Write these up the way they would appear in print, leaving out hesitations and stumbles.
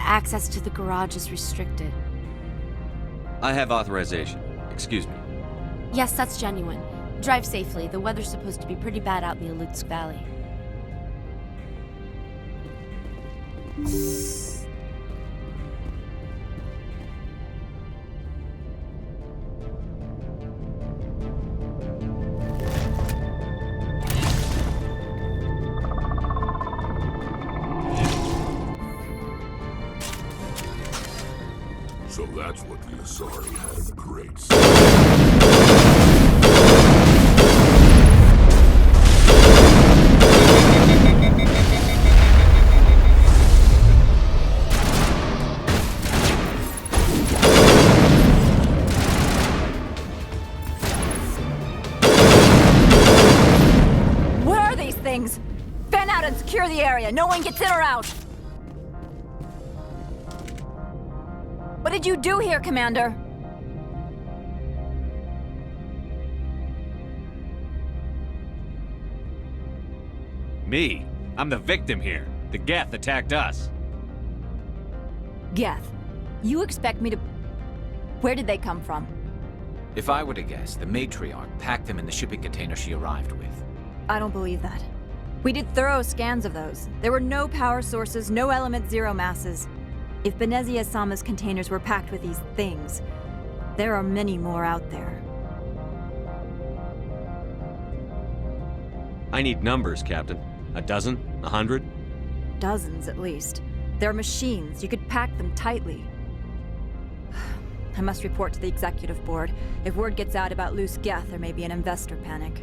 Access to the garage is restricted. I have authorization. Excuse me. Yes, that's genuine. Drive safely. The weather's supposed to be pretty bad out in the Alutsk Valley. So that's what the Asari had in the crates. What are these things? Fan out and secure the area. No one gets in or out. What did you do here, Commander? Me? I'm the victim here. The Geth attacked us. Geth. You expect me to... Where did they come from? If I were to guess, the matriarch packed them in the shipping container she arrived with. I don't believe that. We did thorough scans of those. There were no power sources, no element zero masses. If Benezia Sama's containers were packed with these things, there are many more out there. I need numbers, Captain. A dozen? 100? Dozens, at least. They're machines. You could pack them tightly. I must report to the executive board. If word gets out about loose Geth, there may be an investor panic.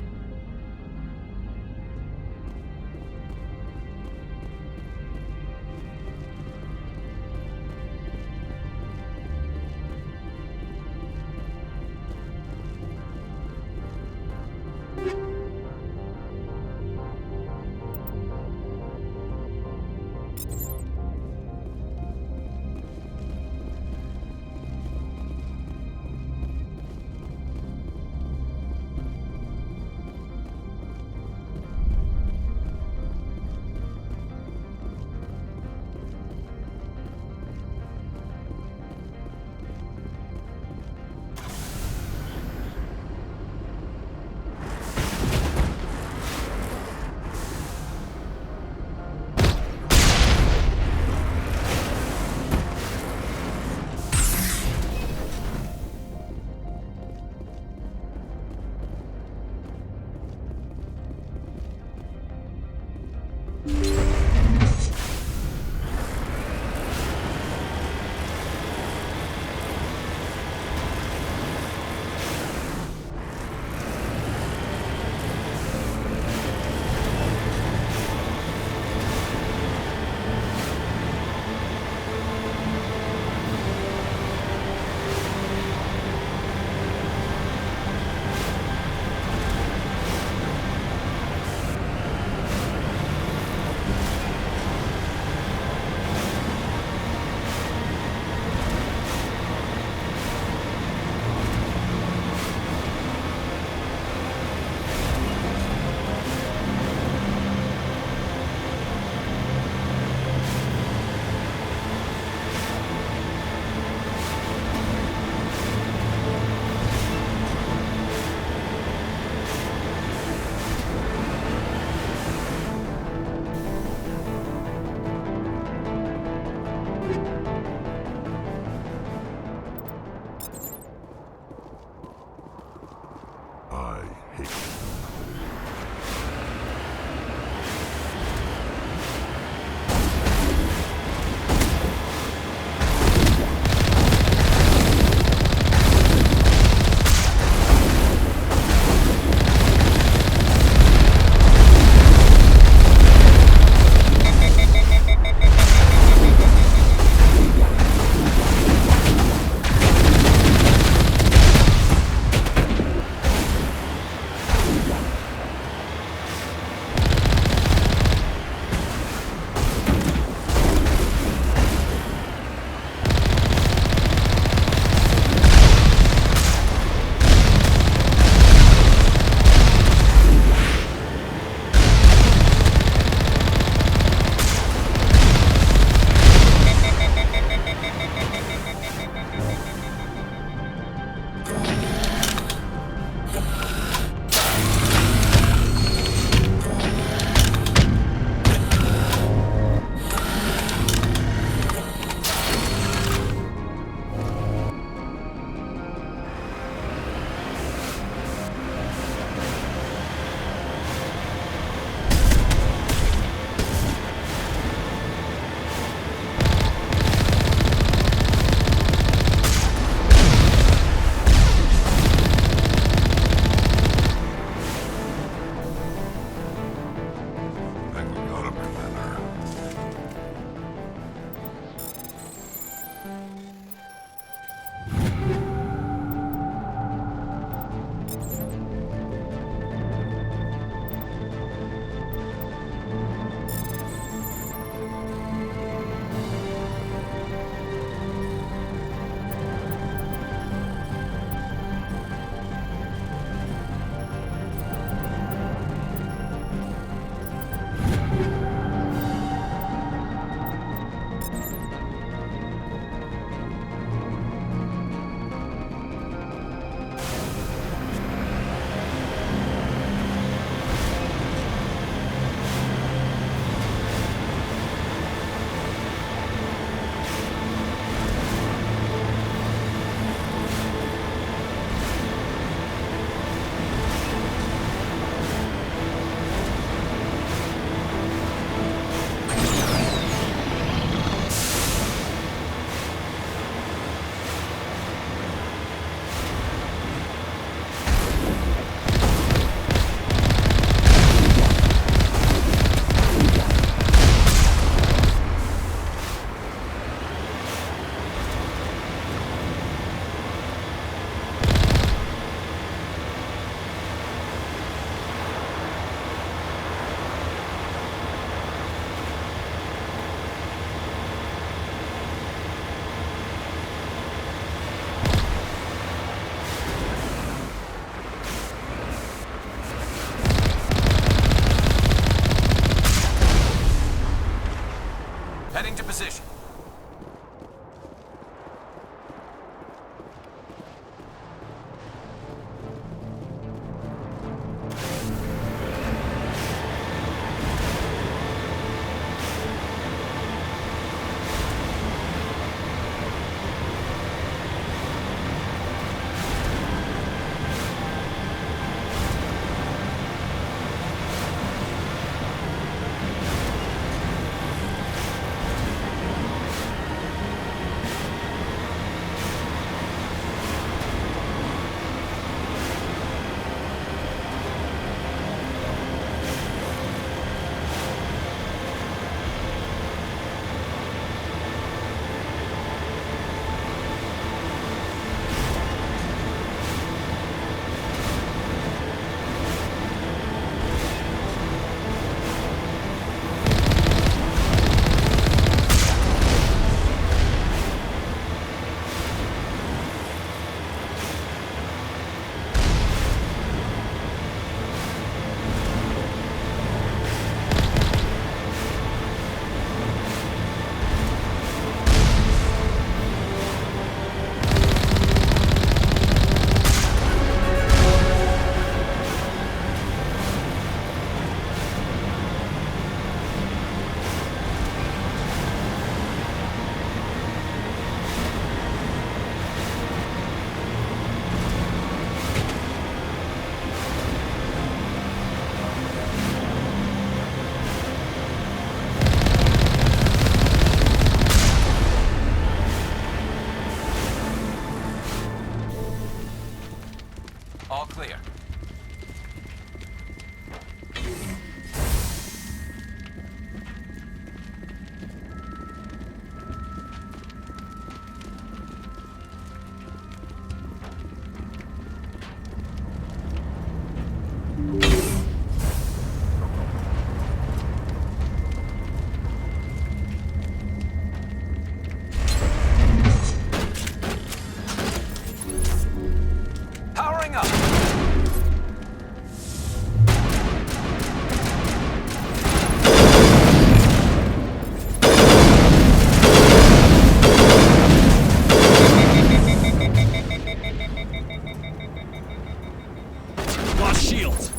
shields!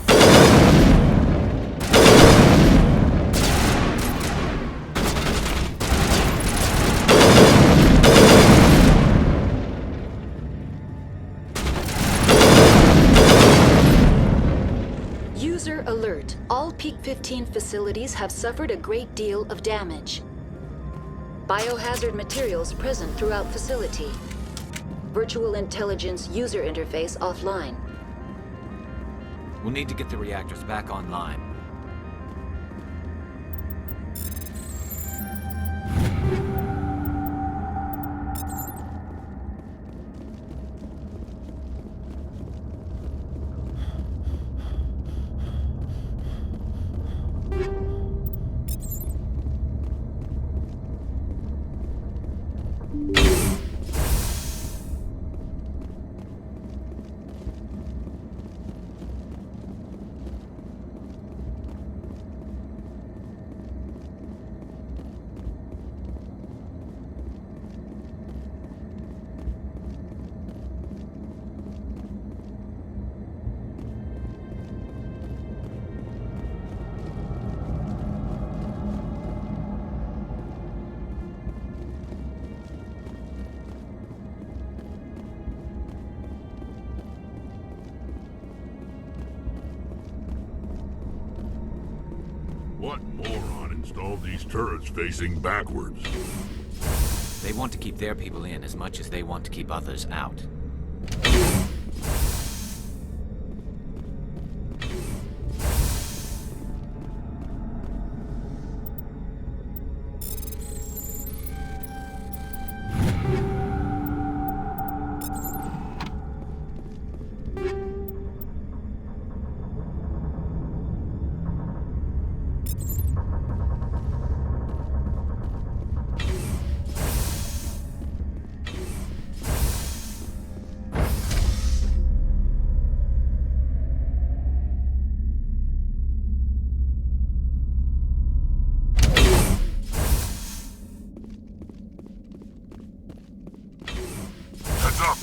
User alert. All Peak 15 facilities have suffered a great deal of damage. Biohazard materials present throughout facility. Virtual intelligence user interface offline. We'll need to get the reactors back online. What moron installed these turrets facing backwards? They want to keep their people in as much as they want to keep others out. Heads up!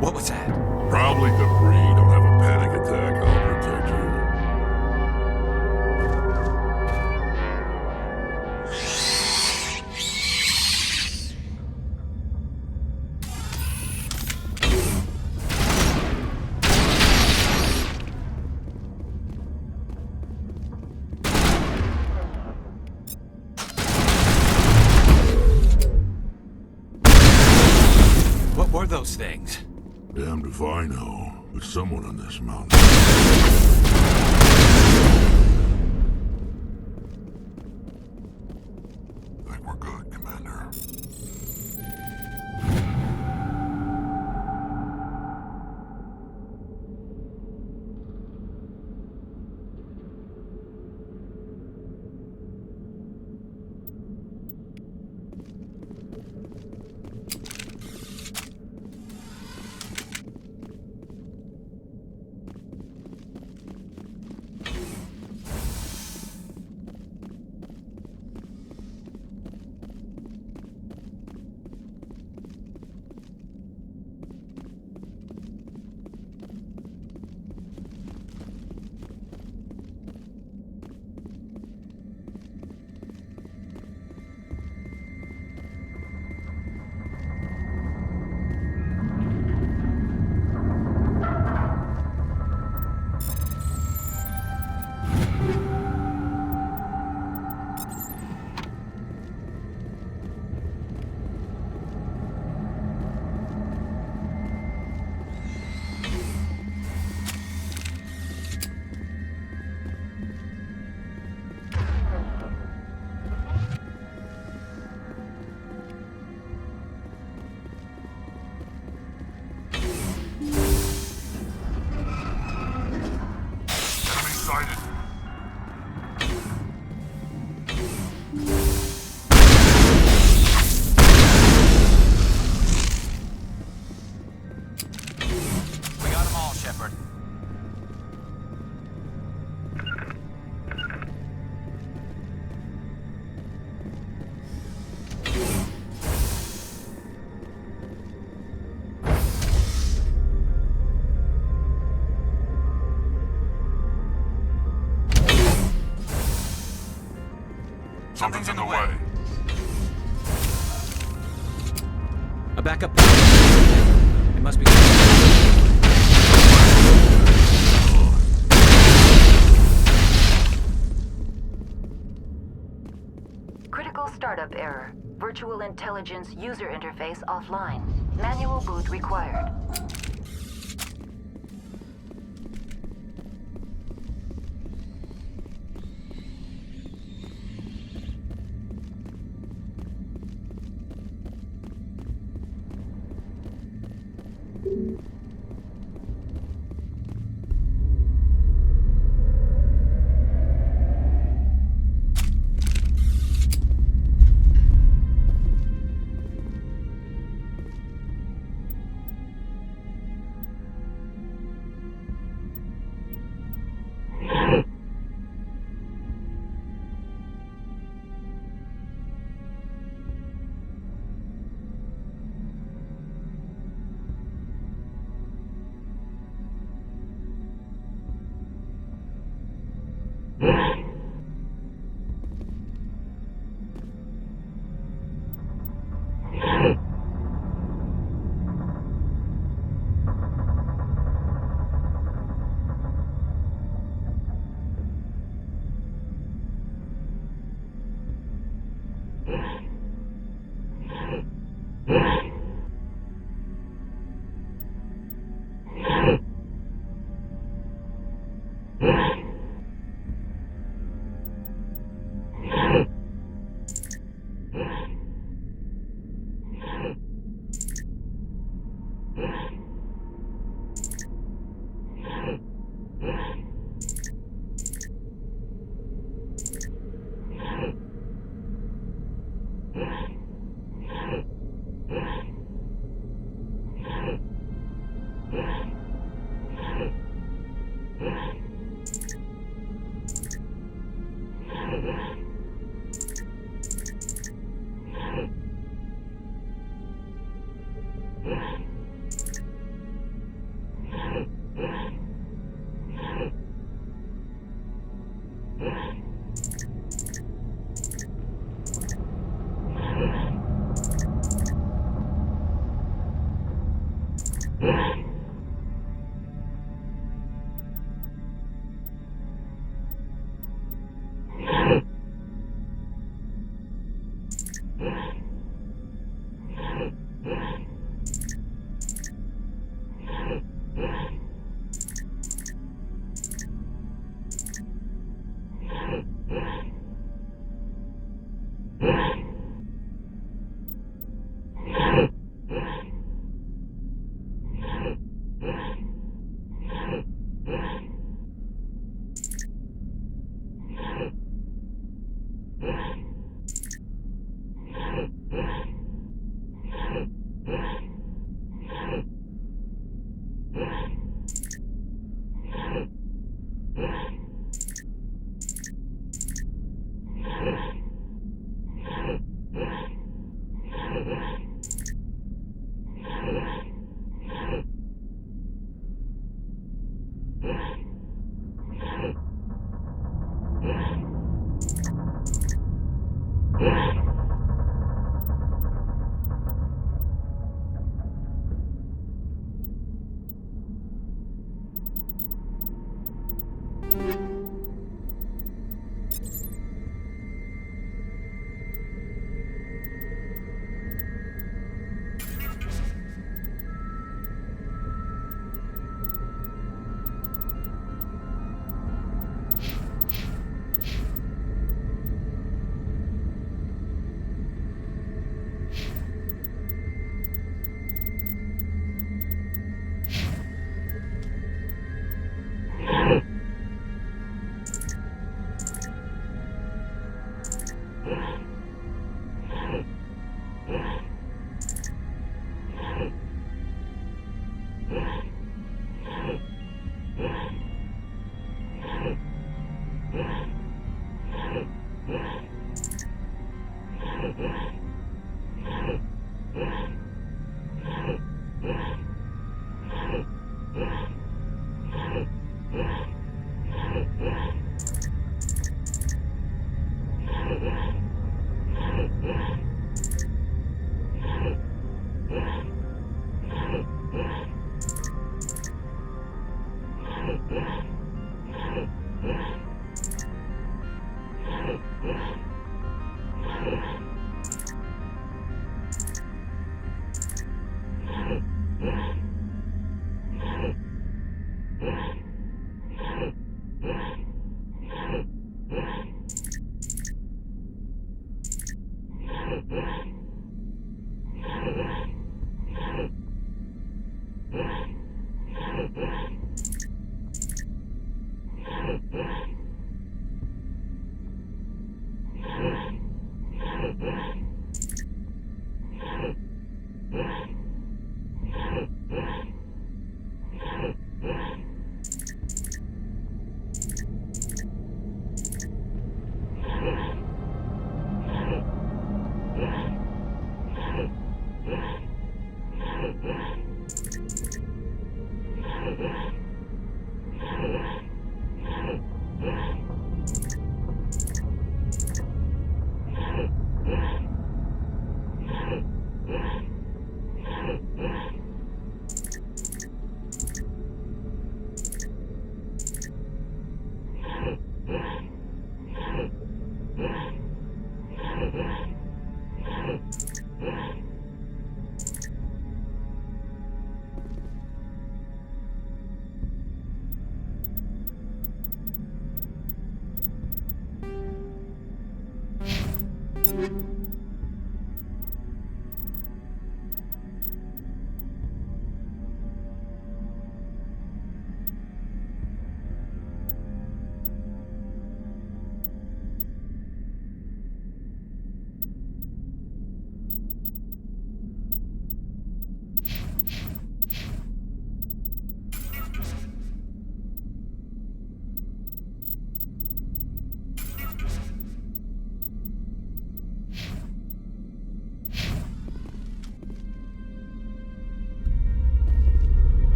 What was that? Probably debris. Don't have a panic attack. I'll protect you. What were those things? Damned if I know. There's someone on this mountain. I think we're good, Commander. backup. It must be. Critical startup error. Virtual intelligence user interface offline. Manual boot required.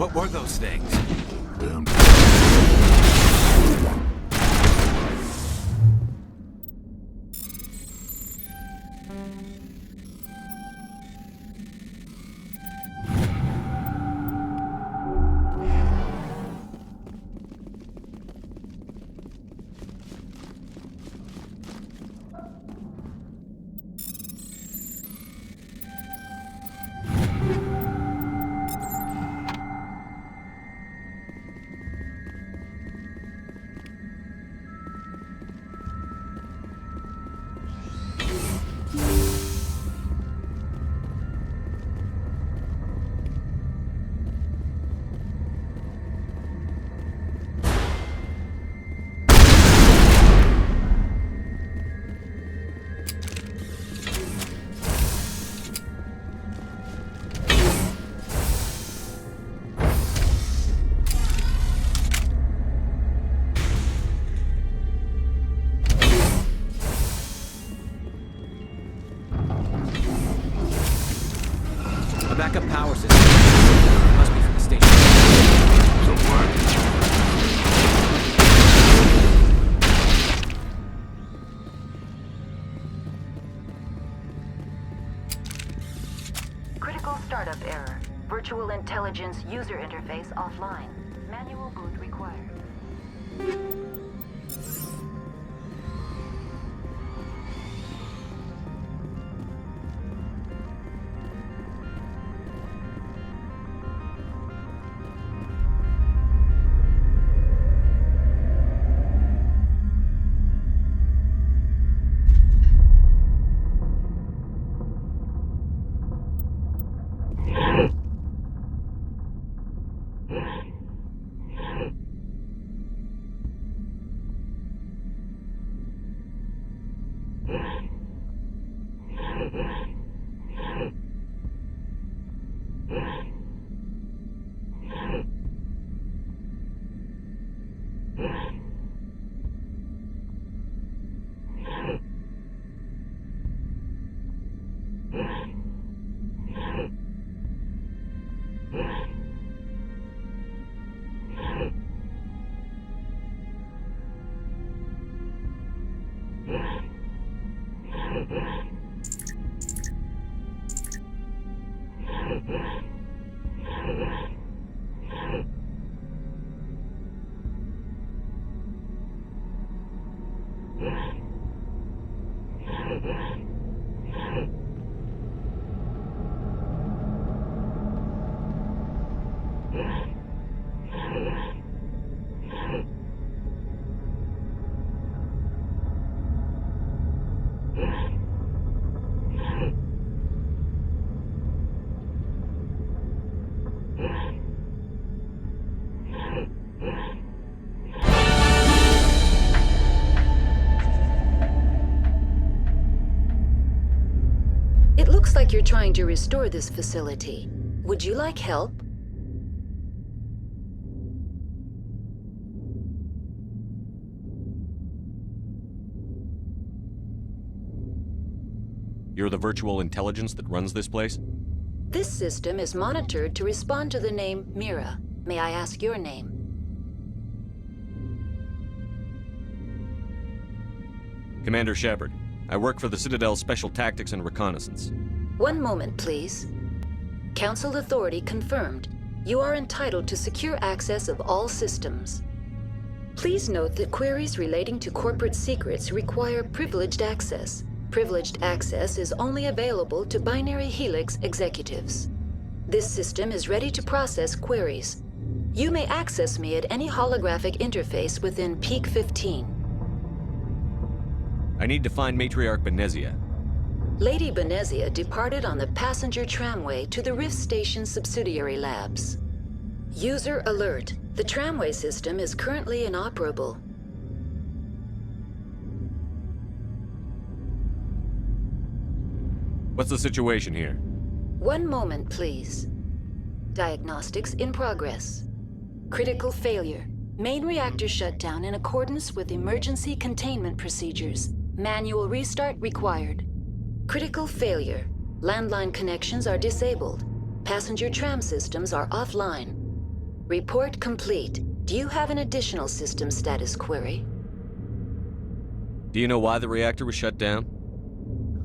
What were those things? Damn. power system. It must be from the station. So what? Critical startup error. Virtual intelligence user interface offline. Manual boot required. It looks like you're trying to restore this facility. Would you like help? You're the virtual intelligence that runs this place? This system is monitored to respond to the name Mira. May I ask your name? Commander Shepard. I work for the Citadel's Special Tactics and Reconnaissance. One moment, please. Council authority confirmed. You are entitled to secure access of all systems. Please note that queries relating to corporate secrets require privileged access. Privileged access is only available to binary helix executives. This system is ready to process queries. You may access me at any holographic interface within Peak 15. I need to find Matriarch Benezia. Lady Benezia departed on the passenger tramway to the Rift Station subsidiary labs. User alert. The tramway system is currently inoperable. What's the situation here? One moment, please. Diagnostics in progress. Critical failure. Main reactor shut down in accordance with emergency containment procedures. Manual restart required. Critical failure. Landline connections are disabled. Passenger tram systems are offline. Report complete. Do you have an additional system status query? Do you know why the reactor was shut down?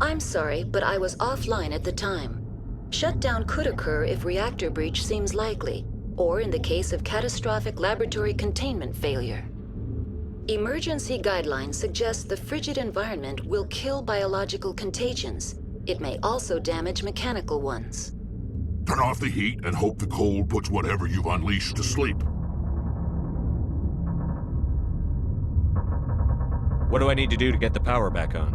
I'm sorry, but I was offline at the time. Shutdown could occur if reactor breach seems likely, or in the case of catastrophic laboratory containment failure. Emergency guidelines suggest the frigid environment will kill biological contagions. It may also damage mechanical ones. Turn off the heat and hope the cold puts whatever you've unleashed to sleep. What do I need to do to get the power back on?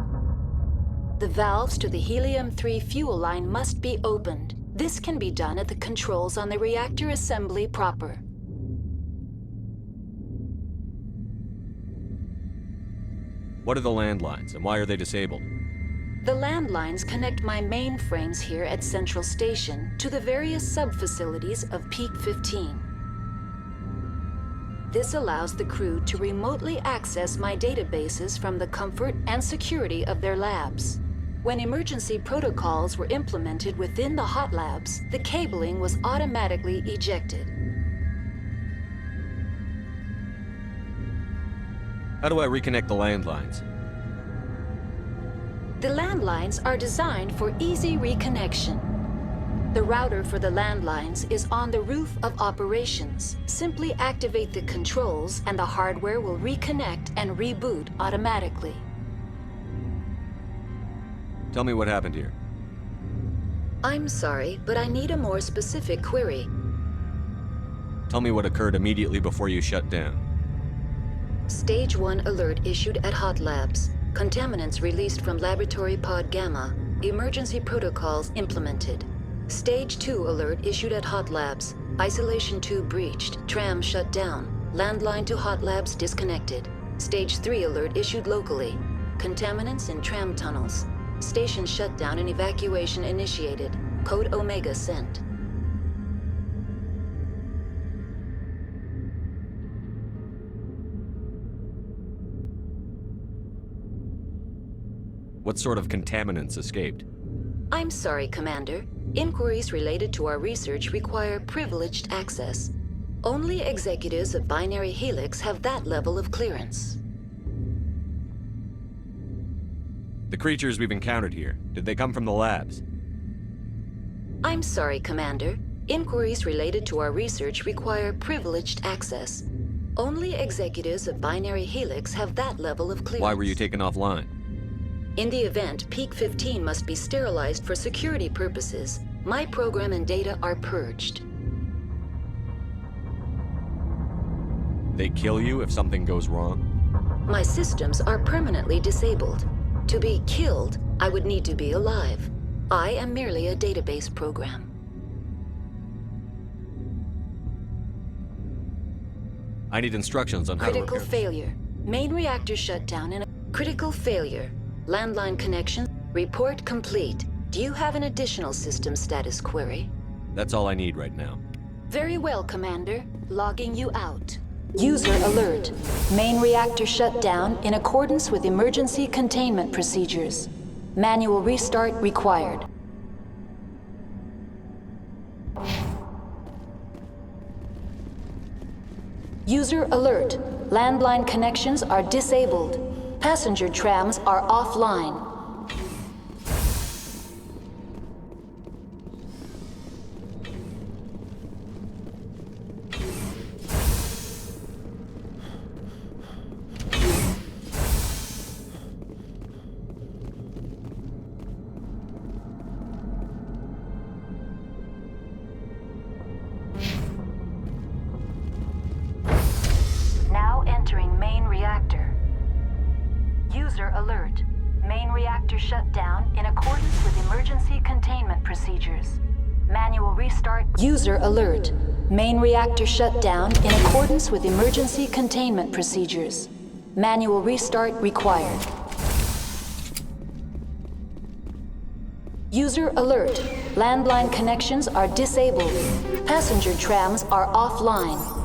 The valves to the helium-3 fuel line must be opened. This can be done at the controls on the reactor assembly proper. What are the landlines, and why are they disabled? The landlines connect my mainframes here at Central Station to the various sub-facilities of Peak 15. This allows the crew to remotely access my databases from the comfort and security of their labs. When emergency protocols were implemented within the hot labs, the cabling was automatically ejected. How do I reconnect the landlines? The landlines are designed for easy reconnection. The router for the landlines is on the roof of operations. Simply activate the controls and the hardware will reconnect and reboot automatically. Tell me what happened here. I'm sorry, but I need a more specific query. Tell me what occurred immediately before you shut down. Stage 1 alert issued at Hot Labs. Contaminants released from Laboratory Pod Gamma. Emergency protocols implemented. Stage 2 alert issued at Hot Labs. Isolation tube breached. Tram shut down. Landline to Hot Labs disconnected. Stage 3 alert issued locally. Contaminants in tram tunnels. Station shutdown and evacuation initiated. Code Omega sent. What sort of contaminants escaped? I'm sorry, Commander. Inquiries related to our research require privileged access. Only executives of Binary Helix have that level of clearance. The creatures we've encountered here, did they come from the labs? I'm sorry, Commander. Inquiries related to our research require privileged access. Only executives of Binary Helix have that level of clearance. Why were you taken offline? In the event, Peak 15 must be sterilized for security purposes. My program and data are purged. They kill you if something goes wrong? My systems are permanently disabled. To be killed, I would need to be alive. I am merely a database program. I need instructions on how to Critical repair. failure. Main reactor shutdown and a critical failure. Landline connection. Report complete. Do you have an additional system status query? That's all I need right now. Very well, Commander. Logging you out. User alert. Main reactor shut down in accordance with emergency containment procedures. Manual restart required. User alert. Landline connections are disabled. Passenger trams are offline. Now entering main reactor. User alert. Main reactor shut down in accordance with emergency containment procedures. Manual restart. User alert. Main reactor shut down in accordance with emergency containment procedures. Manual restart required. User alert. Landline connections are disabled. Passenger trams are offline.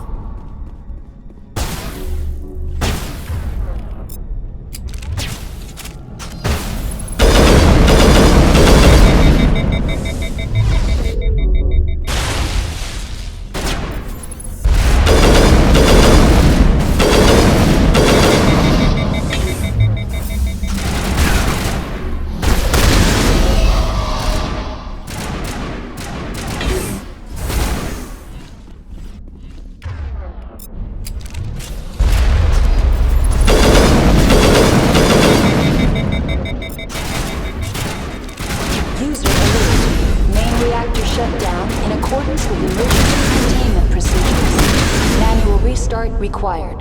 Required.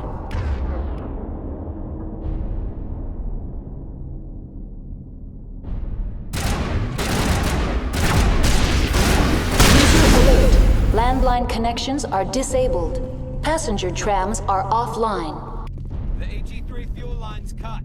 User alert. Landline connections are disabled. Passenger trams are offline. The AG3 fuel line's cut.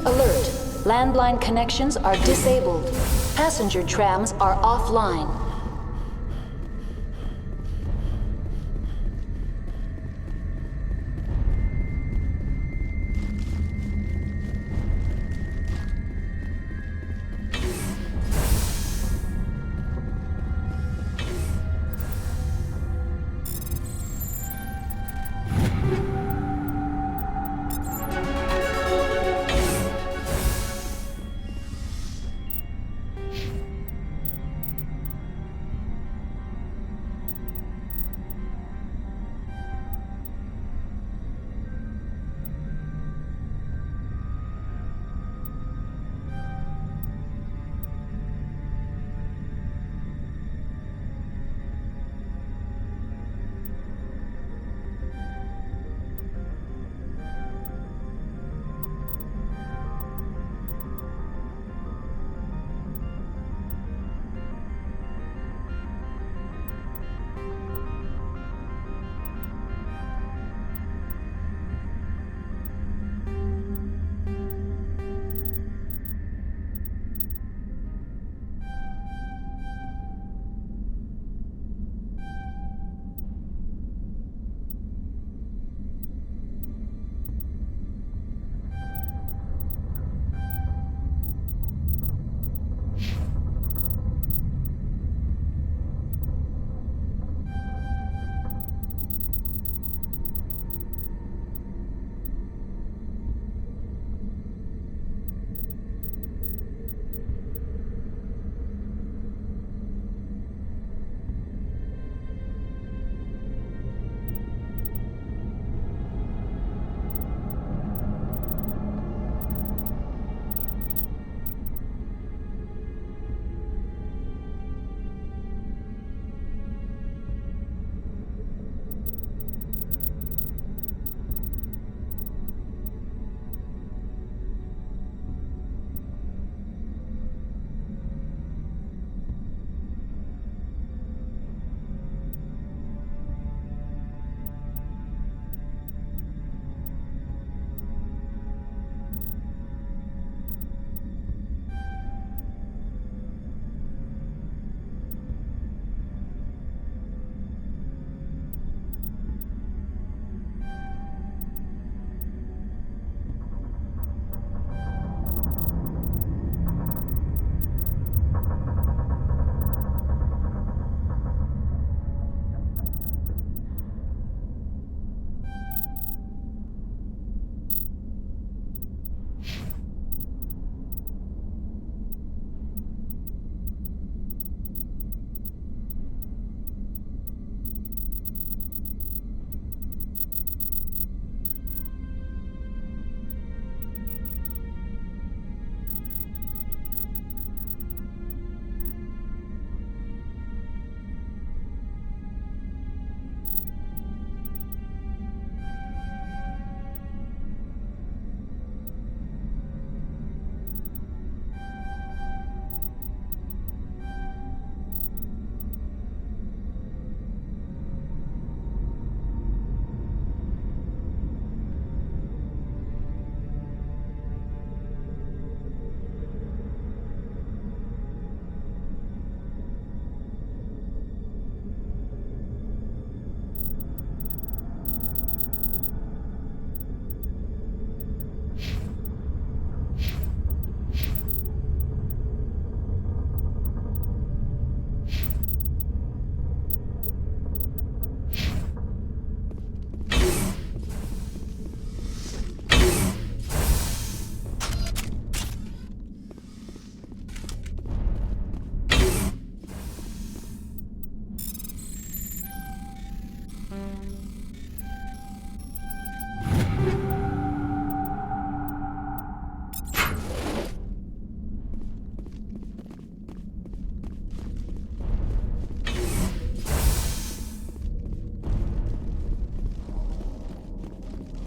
alert. Landline connections are disabled. Passenger trams are offline.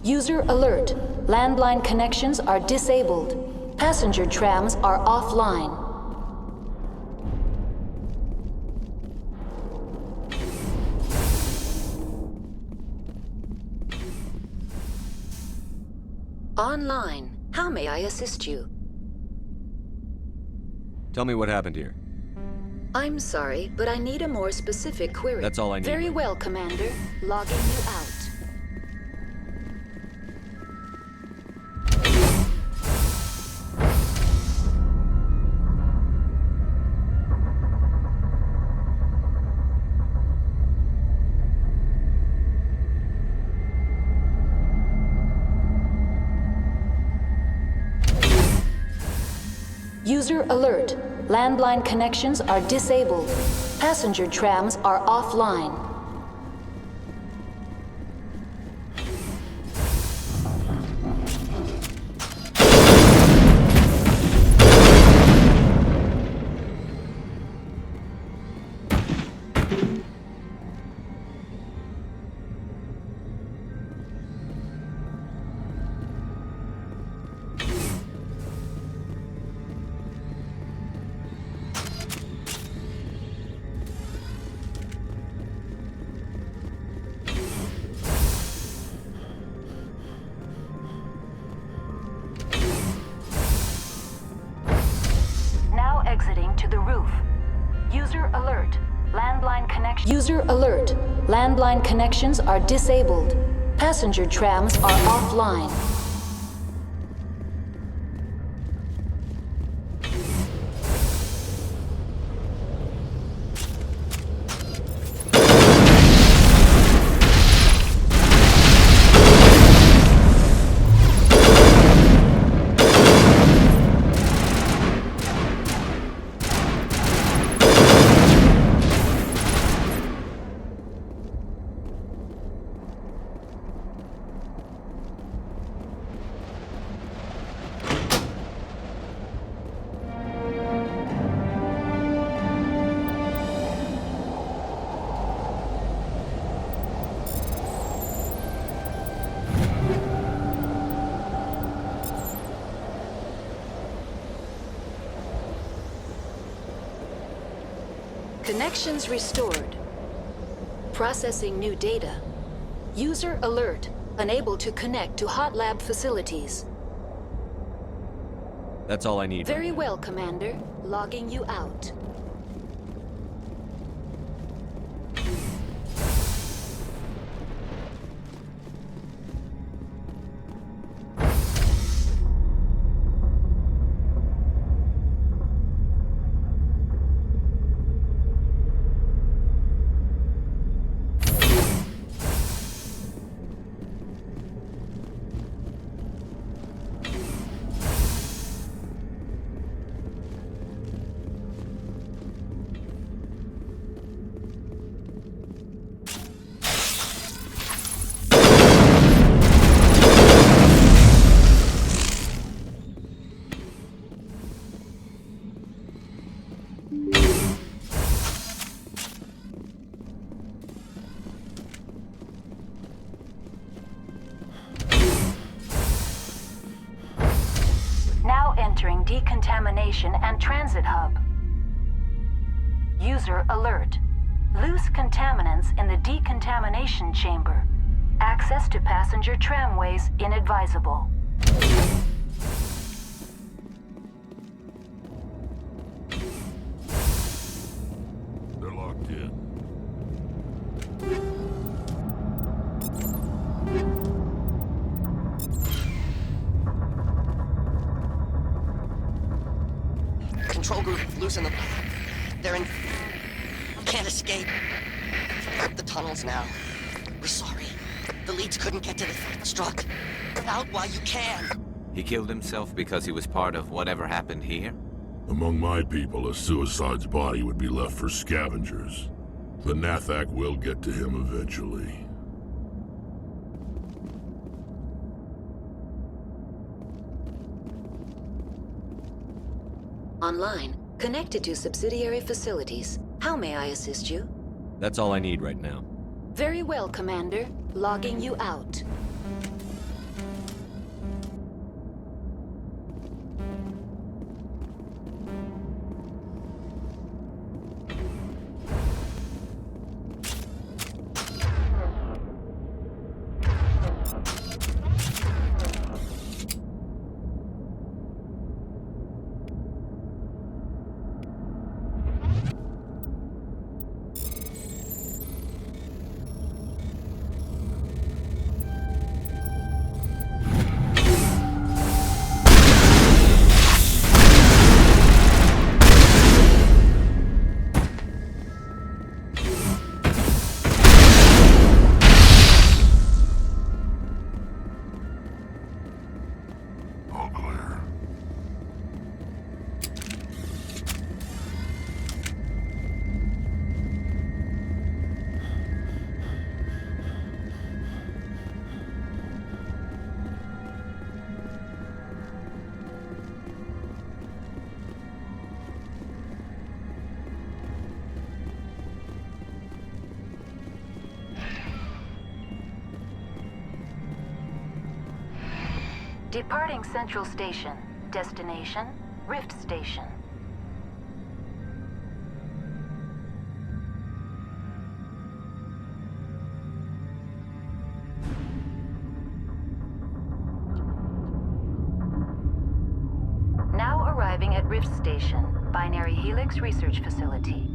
User alert. Landline connections are disabled. Passenger trams are offline. Online. How may I assist you? Tell me what happened here. I'm sorry, but I need a more specific query. That's all I need. Very well, Commander. Logging you out. User alert. Landline connections are disabled. Passenger trams are offline. Exiting to the roof. User alert. Landline connection. User alert. Landline connections are disabled. Passenger trams are offline. Connections restored. Processing new data. User alert. Unable to connect to hot lab facilities. That's all I need. Very well, Commander. Logging you out. Entering decontamination and transit hub. User alert. Loose contaminants in the decontamination chamber. Access to passenger tramways inadvisable. They're locked in. Control group, loosen them. They're in... Can't escape. Up the tunnels now. We're sorry. The leads couldn't get to the struck. Get out while you can. He killed himself because he was part of whatever happened here? Among my people, a suicide's body would be left for scavengers. The Nathak will get to him eventually. Online. Connected to subsidiary facilities. How may I assist you? That's all I need right now. Very well, Commander. Logging you out. Departing Central Station. Destination, Rift Station. Now arriving at Rift Station, Binary Helix Research Facility.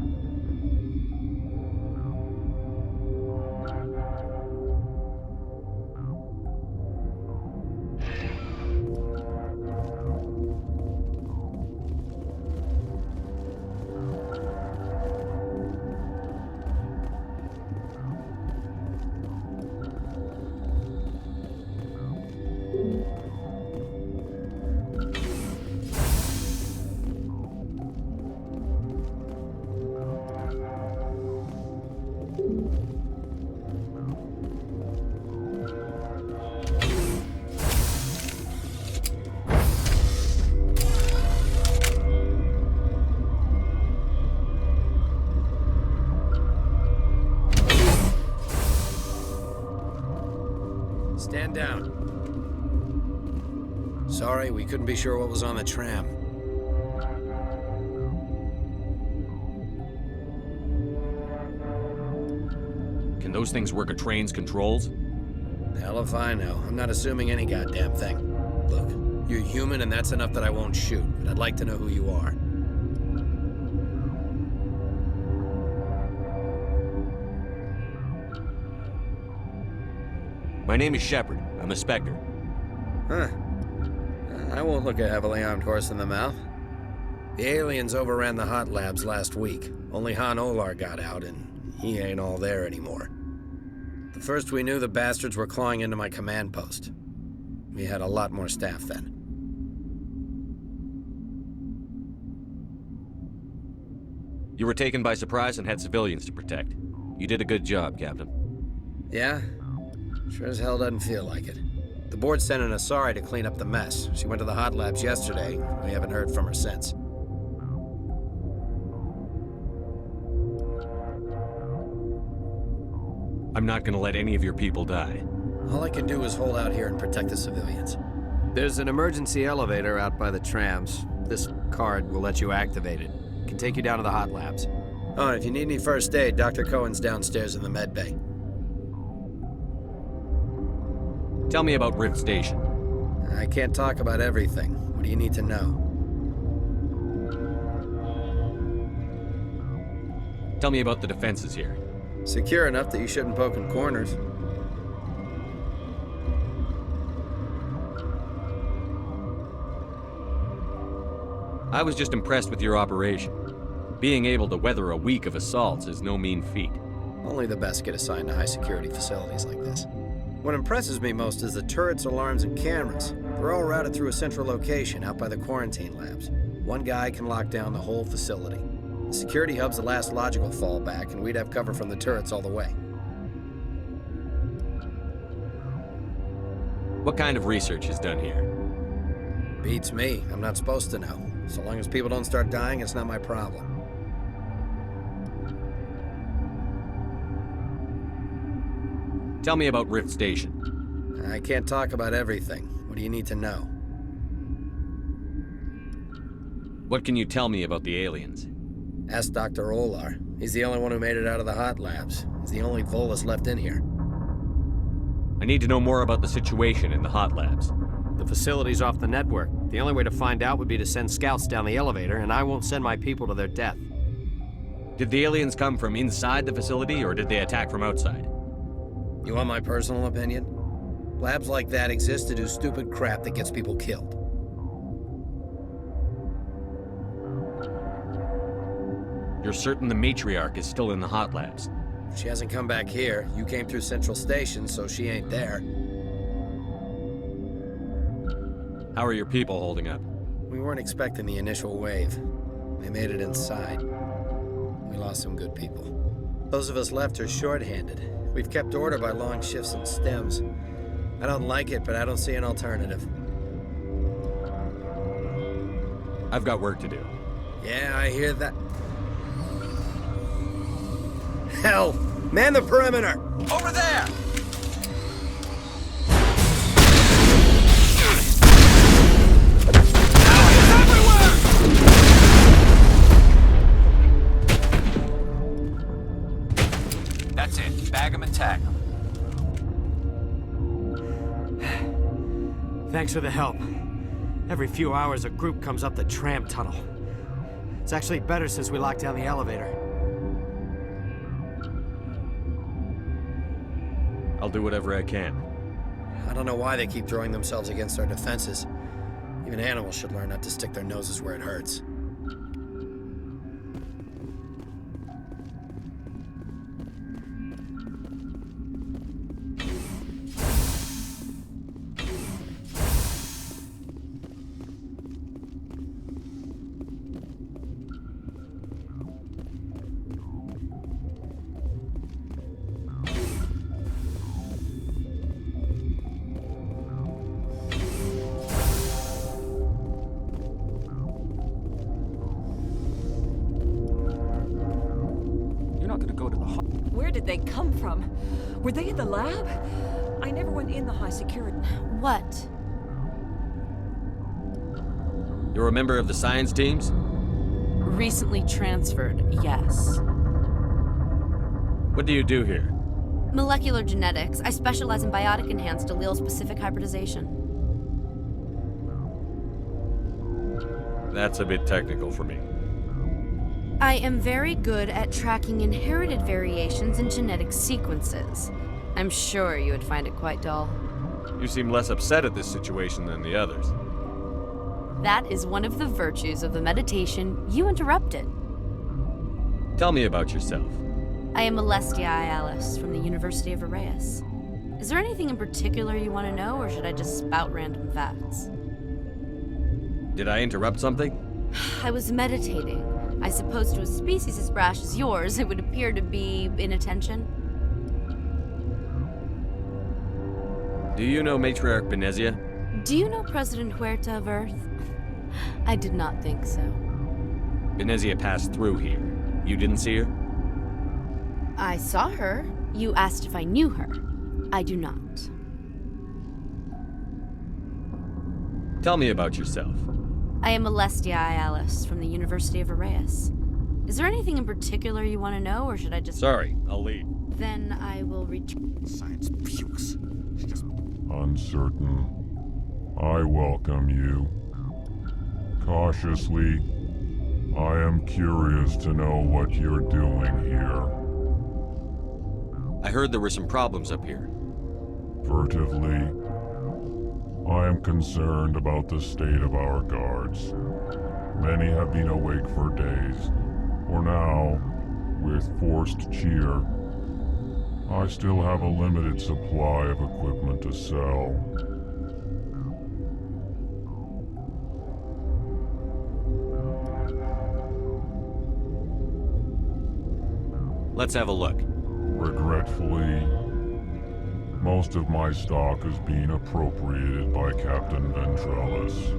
Stand down. Sorry, we couldn't be sure what was on the tram. Can those things work a train's controls? Hell if I know. I'm not assuming any goddamn thing. Look, you're human and that's enough that I won't shoot, but I'd like to know who you are. My name is Shepard. I'm a Spectre. Huh. I won't look a heavily armed horse in the mouth. The aliens overran the hot labs last week. Only Han Olar got out, and he ain't all there anymore. The first we knew, the bastards were clawing into my command post. We had a lot more staff then. You were taken by surprise and had civilians to protect. You did a good job, Captain. Yeah? Sure as hell doesn't feel like it. The board sent an Asari to clean up the mess. She went to the hot labs yesterday. We haven't heard from her since. I'm not gonna let any of your people die. All I can do is hold out here and protect the civilians. There's an emergency elevator out by the trams. This card will let you activate it. It can take you down to the hot labs. Oh, and if you need any first aid, Dr. Cohen's downstairs in the med bay. Tell me about Rift Station. I can't talk about everything. What do you need to know? Tell me about the defenses here. Secure enough that you shouldn't poke in corners. I was just impressed with your operation. Being able to weather a week of assaults is no mean feat. Only the best get assigned to high-security facilities like this. What impresses me most is the turrets, alarms, and cameras. They're all routed through a central location out by the quarantine labs. One guy can lock down the whole facility. The security hub's the last logical fallback, and we'd have cover from the turrets all the way. What kind of research is done here? Beats me. I'm not supposed to know. So long as people don't start dying, it's not my problem. Tell me about Rift Station. I can't talk about everything. What do you need to know? What can you tell me about the aliens? Ask Dr. Olar. He's the only one who made it out of the hot labs. He's the only Volus left in here. I need to know more about the situation in the hot labs. The facility's off the network. The only way to find out would be to send scouts down the elevator, and I won't send my people to their death. Did the aliens come from inside the facility, or did they attack from outside? You want my personal opinion? Labs like that exist to do stupid crap that gets people killed. You're certain the matriarch is still in the hot labs? She hasn't come back here. You came through Central Station, so she ain't there. How are your people holding up? We weren't expecting the initial wave. They made it inside. We lost some good people. Those of us left are short-handed. We've kept order by long shifts and stems. I don't like it, but I don't see an alternative. I've got work to do. Yeah, I hear that. Hell! Man the perimeter! Over there! attack. Thanks for the help. Every few hours, a group comes up the tram tunnel. It's actually better since we locked down the elevator. I'll do whatever I can. I don't know why they keep throwing themselves against our defenses. Even animals should learn not to stick their noses where it hurts. Where did they come from? Were they in the lab? I never went in the high security. What? You're a member of the science teams? Recently transferred, yes. What do you do here? Molecular genetics. I specialize in biotic-enhanced allele-specific hybridization. That's a bit technical for me. I am very good at tracking inherited variations in genetic sequences. I'm sure you would find it quite dull. You seem less upset at this situation than the others. That is one of the virtues of the meditation you interrupted. Tell me about yourself. I am Alestia Alice from the University of Arrayas. Is there anything in particular you want to know, or should I just spout random facts? Did I interrupt something? I was meditating. I suppose to a species as brash as yours, it would appear to be inattention. Do you know Matriarch Benezia? Do you know President Huerta of Earth? I did not think so. Benezia passed through here. You didn't see her? I saw her. You asked if I knew her. I do not. Tell me about yourself. I am Alestia Alice from the University of Arrayas. Is there anything in particular you want to know, or should I just... Sorry, I'll leave. Then I will return. Science pukes. Uncertain. I welcome you. Cautiously, I am curious to know what you're doing here. I heard there were some problems up here. Furtively, I am concerned about the state of our guards. Many have been awake for days, or now, with forced cheer. I still have a limited supply of equipment to sell. Let's have a look. Regretfully, most of my stock is being appropriated by Captain Ventrellis.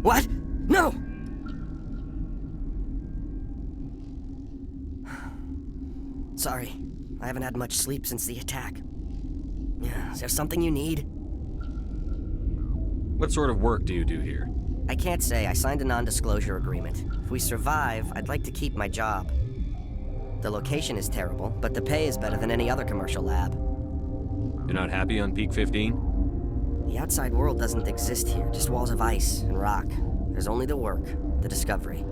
What? No! Sorry, I haven't had much sleep since the attack. Is there something you need? What sort of work do you do here? I can't say. I signed a non-disclosure agreement. If we survive, I'd like to keep my job. The location is terrible, but the pay is better than any other commercial lab. You're not happy on Peak 15? The outside world doesn't exist here, just walls of ice and rock. There's only the work, the discovery.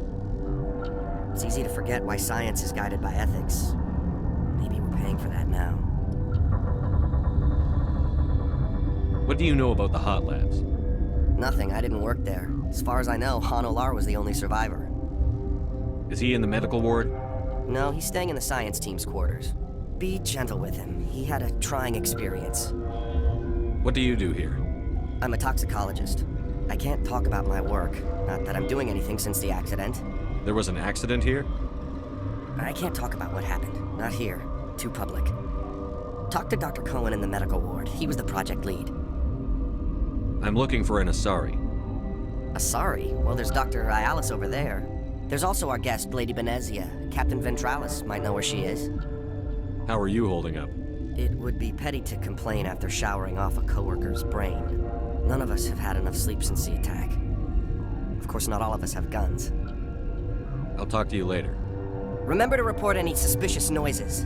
It's easy to forget why science is guided by ethics. Maybe we're paying for that now. What do you know about the hot labs? Nothing, I didn't work there. As far as I know, Han Olar was the only survivor. Is he in the medical ward? No, he's staying in the science team's quarters. Be gentle with him. He had a trying experience. What do you do here? I'm a toxicologist. I can't talk about my work. Not that I'm doing anything since the accident. There was an accident here? I can't talk about what happened. Not here. Too public. Talk to Dr. Cohen in the medical ward. He was the project lead. I'm looking for an Asari. Asari? Well, there's Dr. Alice over there. There's also our guest, Lady Benezia. Captain Ventralis might know where she is. How are you holding up? It would be petty to complain after showering off a coworker's brain. None of us have had enough sleep since the attack. Of course, not all of us have guns. I'll talk to you later. Remember to report any suspicious noises.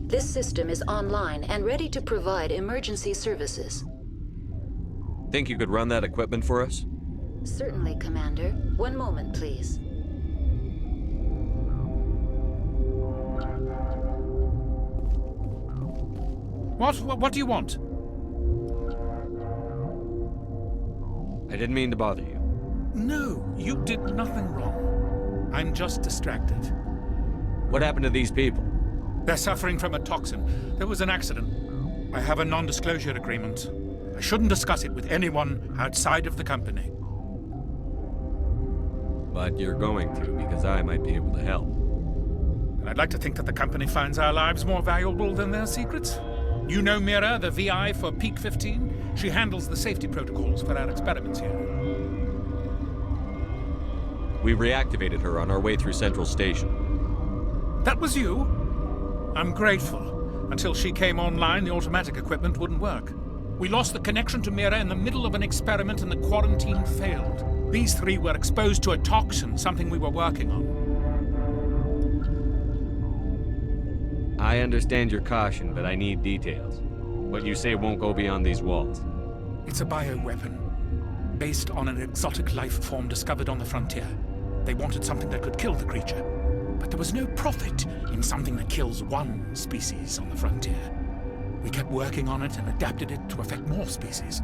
This system is online and ready to provide emergency services. Think you could run that equipment for us? Certainly, Commander. One moment, please. What do you want? I didn't mean to bother you. No, you did nothing wrong. I'm just distracted. What happened to these people? They're suffering from a toxin. There was an accident. I have a non-disclosure agreement. I shouldn't discuss it with anyone outside of the company. But you're going to, because I might be able to help. And I'd like to think that the company finds our lives more valuable than their secrets. You know Mira, the VI for Peak 15? She handles the safety protocols for our experiments here. We reactivated her on our way through Central Station. That was you? I'm grateful. Until she came online, the automatic equipment wouldn't work. We lost the connection to Mira in the middle of an experiment and the quarantine failed. These three were exposed to a toxin, something we were working on. I understand your caution, but I need details. What you say won't go beyond these walls. It's a bioweapon, based on an exotic life form discovered on the frontier. They wanted something that could kill the creature. But there was no profit in something that kills one species on the frontier. We kept working on it and adapted it to affect more species.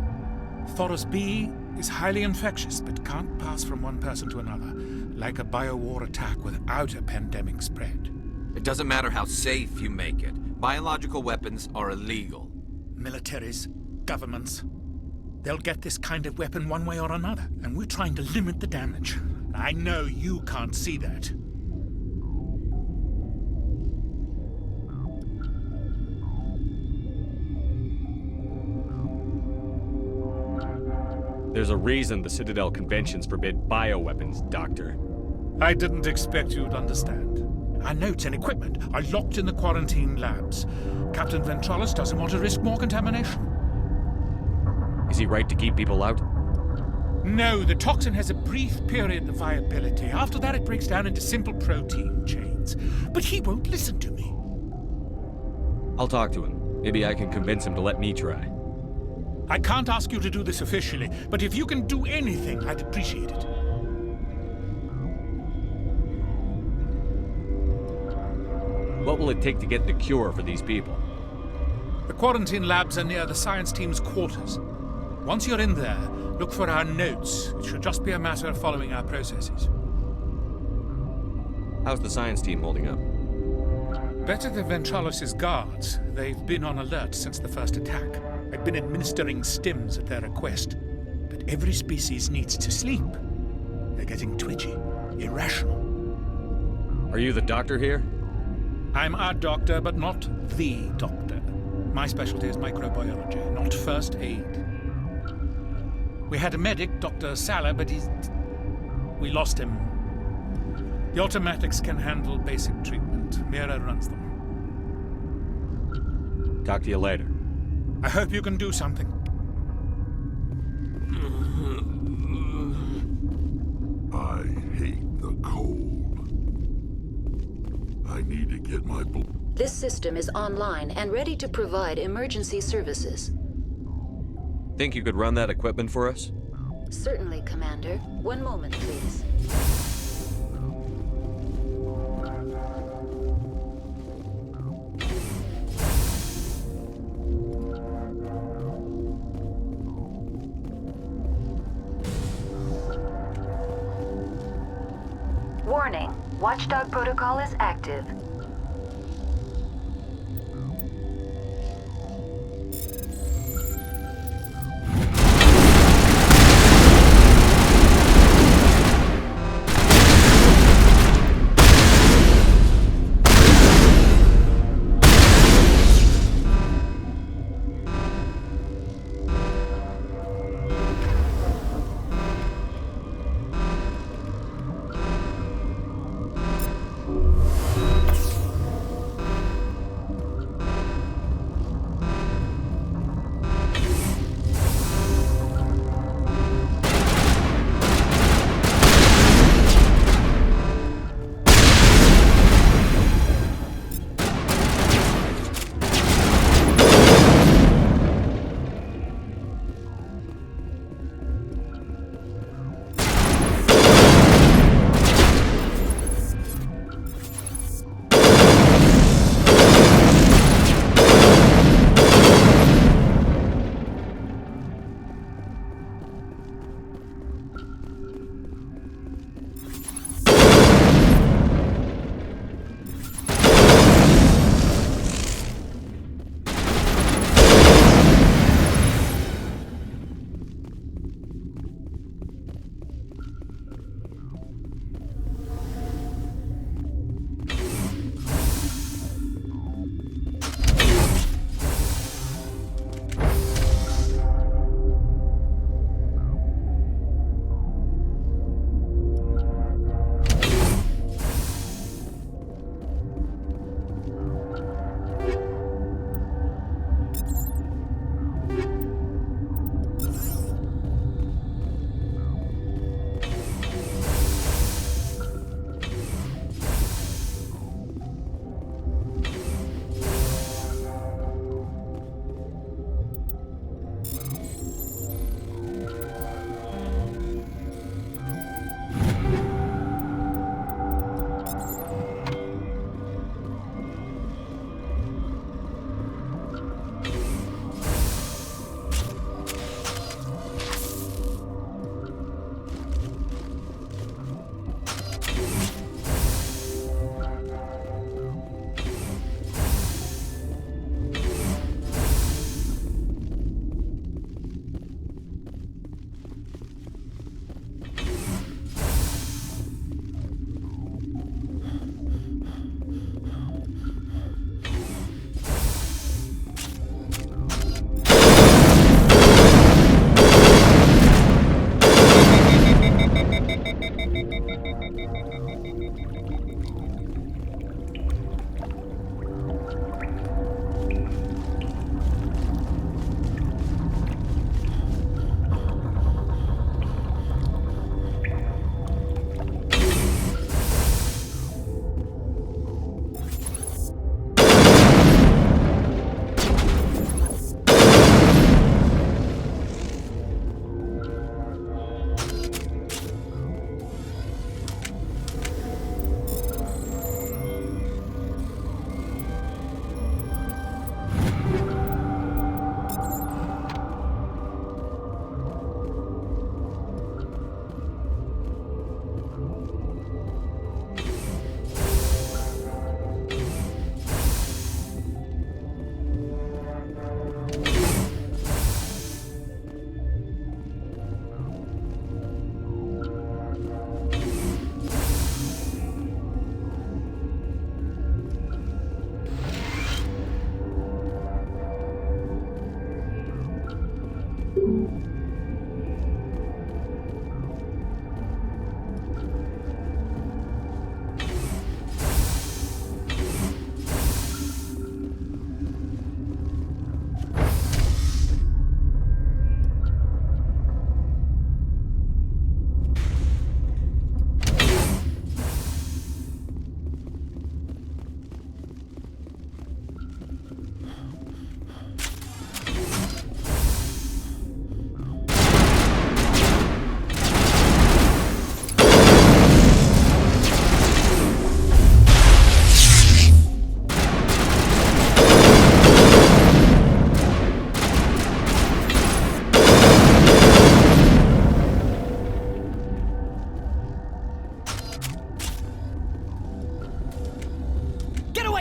Thoros B is highly infectious, but can't pass from one person to another, like a biowar attack without a pandemic spread. It doesn't matter how safe you make it. Biological weapons are illegal. Militaries, governments, they'll get this kind of weapon one way or another, and we're trying to limit the damage. I know you can't see that. There's a reason the Citadel conventions forbid bioweapons, Doctor. I didn't expect you'd understand. Our notes and equipment are locked in the quarantine labs. Captain Ventralis doesn't want to risk more contamination. Is he right to keep people out? No, the toxin has a brief period of viability. After that, it breaks down into simple protein chains. But he won't listen to me. I'll talk to him. Maybe I can convince him to let me try. I can't ask you to do this officially, but if you can do anything, I'd appreciate it. What will it take to get the cure for these people? The quarantine labs are near the science team's quarters. Once you're in there, look for our notes. It should just be a matter of following our processes. How's the science team holding up? Better than Ventralis' guards. They've been on alert since the first attack. I've been administering stims at their request. But every species needs to sleep. They're getting twitchy, irrational. Are you the doctor here? I'm our doctor, but not the doctor. My specialty is microbiology, not first aid. We had a medic, Dr. Sala, but we lost him. The automatics can handle basic treatment. Mira runs them. Talk to you later. I hope you can do something. I hate the cold. I need to get my This system is online and ready to provide emergency services. Think you could run that equipment for us? Certainly, Commander. One moment, please. Warning. Watchdog protocol is active.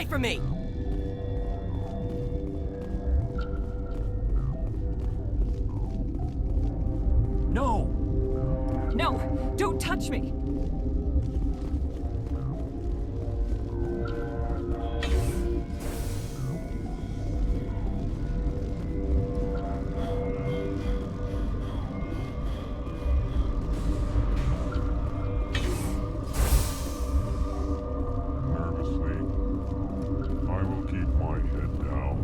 away from me! No! No! Don't touch me! Nervously, I will keep my head down.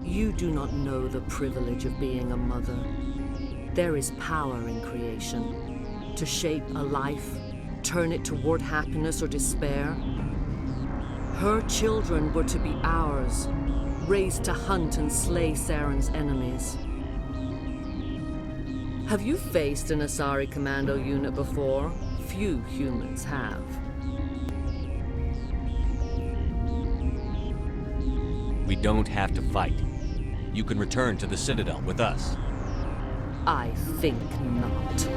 You do not know the privilege of being a mother. There is power in creation. To shape a life, turn it toward happiness or despair. Her children were to be ours, raised to hunt and slay Saren's enemies. Have you faced an Asari commando unit before? Few humans have. We don't have to fight. You can return to the Citadel with us. I think not.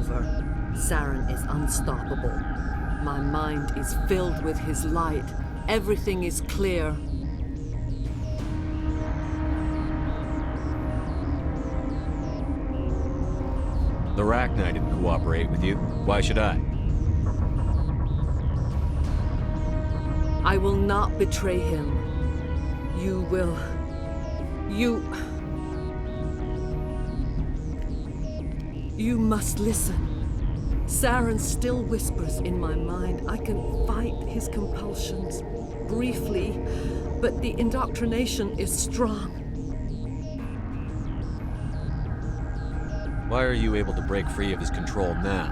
over. Saren is unstoppable. My mind is filled with his light. Everything is clear. The Rachni didn't cooperate with you. Why should I? I will not betray him. You will... You must listen. Saren still whispers in my mind. I can fight his compulsions, briefly, but the indoctrination is strong. Why are you able to break free of his control now?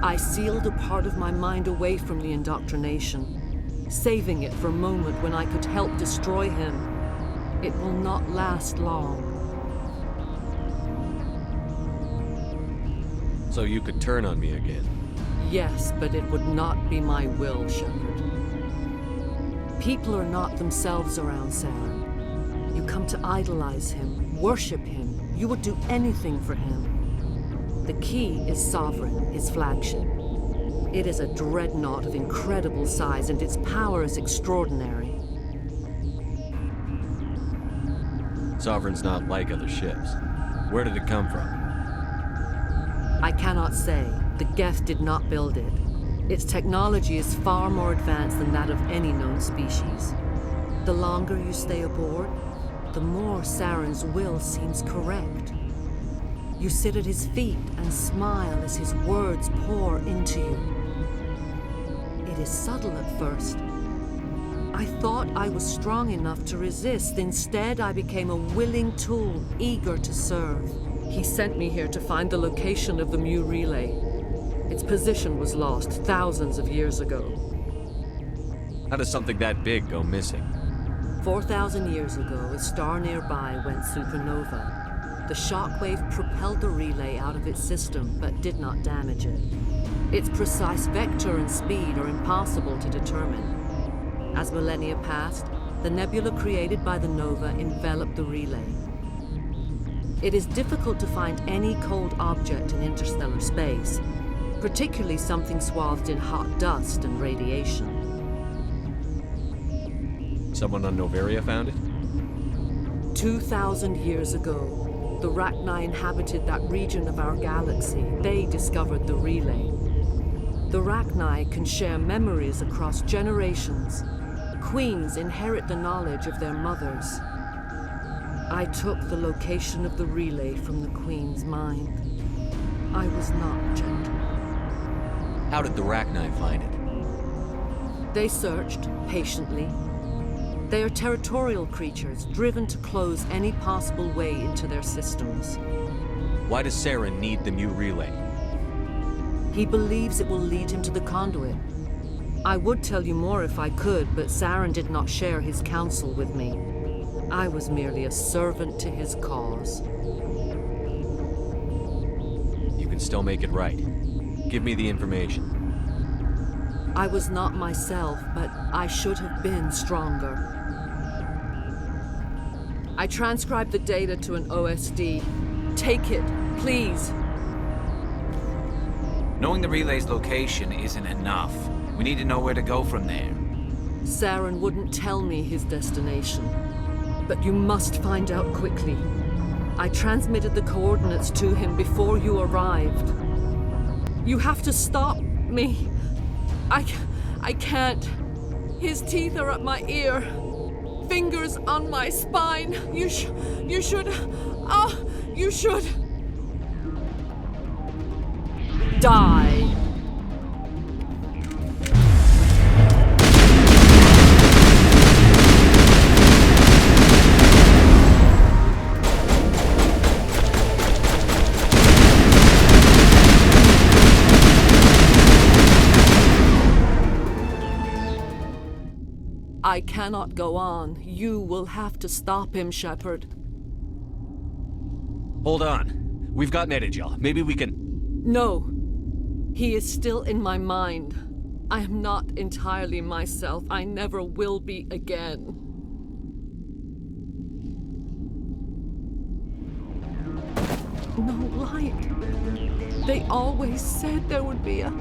I sealed a part of my mind away from the indoctrination, saving it for a moment when I could help destroy him. It will not last long. So you could turn on me again? Yes, but it would not be my will, Shepard. People are not themselves around Saren. You come to idolize him, worship him. You would do anything for him. The key is Sovereign, his flagship. It is a dreadnought of incredible size, and its power is extraordinary. Sovereign's not like other ships. Where did it come from? I cannot say. The Geth did not build it. Its technology is far more advanced than that of any known species. The longer you stay aboard, the more Saren's will seems correct. You sit at his feet and smile as his words pour into you. It is subtle at first. I thought I was strong enough to resist. Instead, I became a willing tool, eager to serve. He sent me here to find the location of the Mu relay. Its position was lost thousands of years ago. How does something that big go missing? 4,000 years ago, a star nearby went supernova. The shockwave propelled the relay out of its system, but did not damage it. Its precise vector and speed are impossible to determine. As millennia passed, the nebula created by the nova enveloped the relay. It is difficult to find any cold object in interstellar space, particularly something swathed in hot dust and radiation. Someone on Noveria found it? 2,000 years ago, the Rachni inhabited that region of our galaxy. They discovered the relay. The Rachni can share memories across generations. Queens inherit the knowledge of their mothers. I took the location of the relay from the Queen's mind. I was not gentle. How did the Rachni find it? They searched patiently. They are territorial creatures, driven to close any possible way into their systems. Why does Saren need the Mu relay? He believes it will lead him to the conduit. I would tell you more if I could, but Saren did not share his counsel with me. I was merely a servant to his cause. You can still make it right. Give me the information. I was not myself, but I should have been stronger. I transcribed the data to an OSD. Take it, please. Knowing the relay's location isn't enough. We need to know where to go from there. Saren wouldn't tell me his destination. But you must find out quickly. I transmitted the coordinates to him before you arrived. You have to stop me. I can't. His teeth are at my ear. Fingers on my spine. You should. You should. Die. I cannot go on. You will have to stop him, Shepard. Hold on. We've got Benezia. Maybe we can... No. He is still in my mind. I am not entirely myself. I never will be again. No light. They always said there would be a...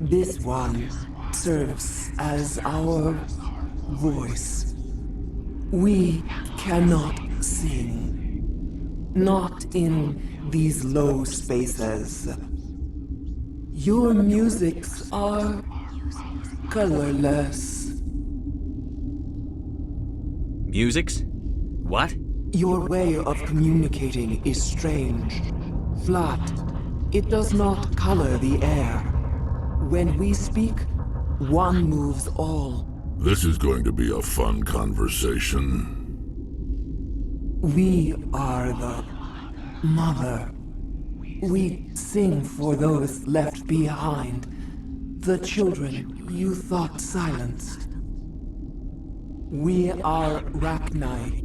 This one serves as our voice. We cannot sing. Not in these low spaces. Your musics are colorless. Musics? What? Your way of communicating is strange. Flat. It does not color the air. When we speak, one moves all. This is going to be a fun conversation. We are the mother. We sing for those left behind. The children you thought silenced. We are Rachni.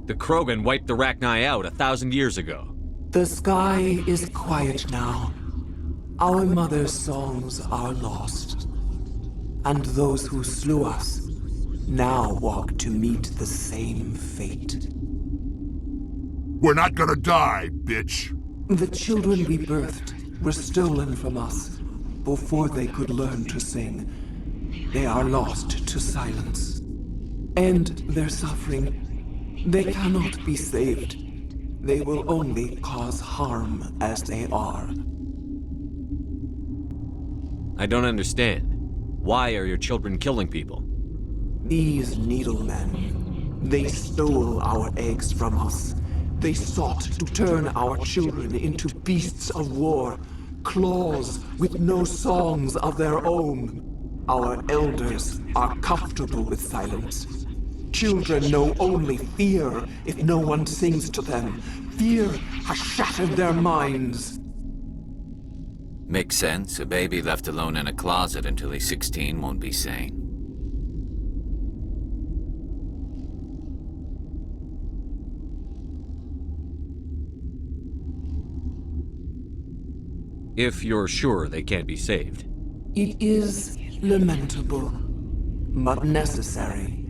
The Krogan wiped the Rachni out 1,000 years ago. The sky is quiet now. Our mother's songs are lost. And those who slew us now walk to meet the same fate. We're not gonna die, bitch! The children we birthed were stolen from us before they could learn to sing. They are lost to silence. And their suffering, they cannot be saved. They will only cause harm as they are. I don't understand. Why are your children killing people? These needlemen, they stole our eggs from us. They sought to turn our children into beasts of war, claws with no songs of their own. Our elders are comfortable with silence. Children know only fear if no one sings to them. Fear has shattered their minds. Makes sense. A baby left alone in a closet until he's 16 won't be sane. If you're sure they can't be saved. It is lamentable, but necessary.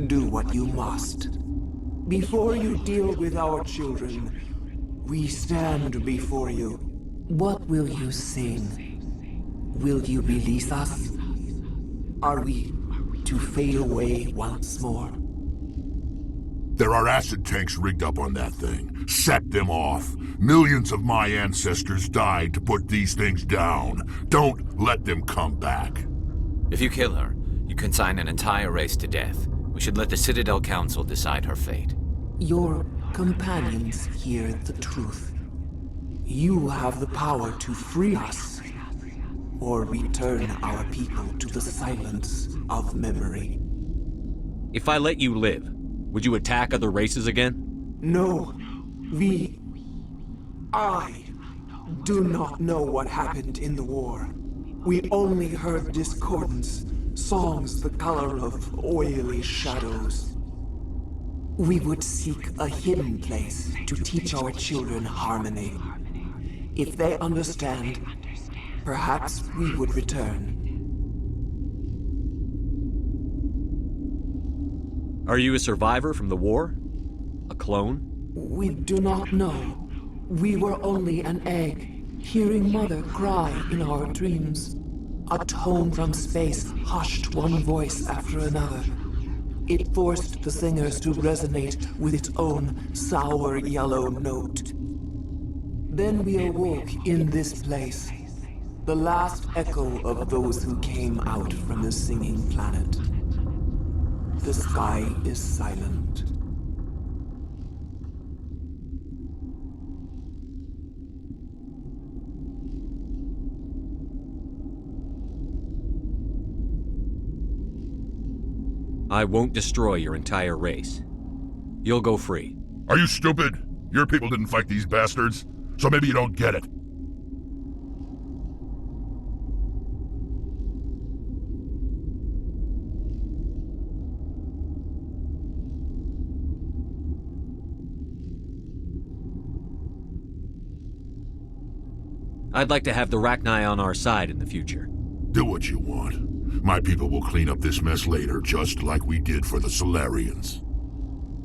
Do what you must. Before you deal with our children, we stand before you. What will you sing? Will you release us? Are we to fade away once more? There are acid tanks rigged up on that thing. Set them off. Millions of my ancestors died to put these things down. Don't let them come back. If you kill her, you consign an entire race to death. We should let the Citadel Council decide her fate. Your companions hear the truth. You have the power to free us, or return our people to the silence of memory. If I let you live, would you attack other races again? No. I do not know what happened in the war. We only heard discordance, songs the color of oily shadows. We would seek a hidden place to teach our children harmony. If they understand, perhaps we would return. Are you a survivor from the war? A clone? We do not know. We were only an egg, hearing Mother cry in our dreams. A tone from space hushed one voice after another. It forced the singers to resonate with its own sour yellow note. Then we awoke in this place, the last echo of those who came out from the singing planet. The sky is silent. I won't destroy your entire race. You'll go free. Are you stupid? Your people didn't fight these bastards, so maybe you don't get it. I'd like to have the Rachni on our side in the future. Do what you want. My people will clean up this mess later, just like we did for the Solarians.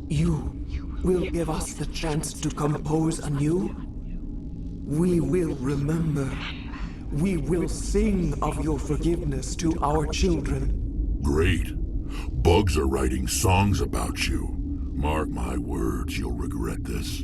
You will give us the chance to compose anew? We will remember. We will sing of your forgiveness to our children. Great. Bugs are writing songs about you. Mark my words, you'll regret this.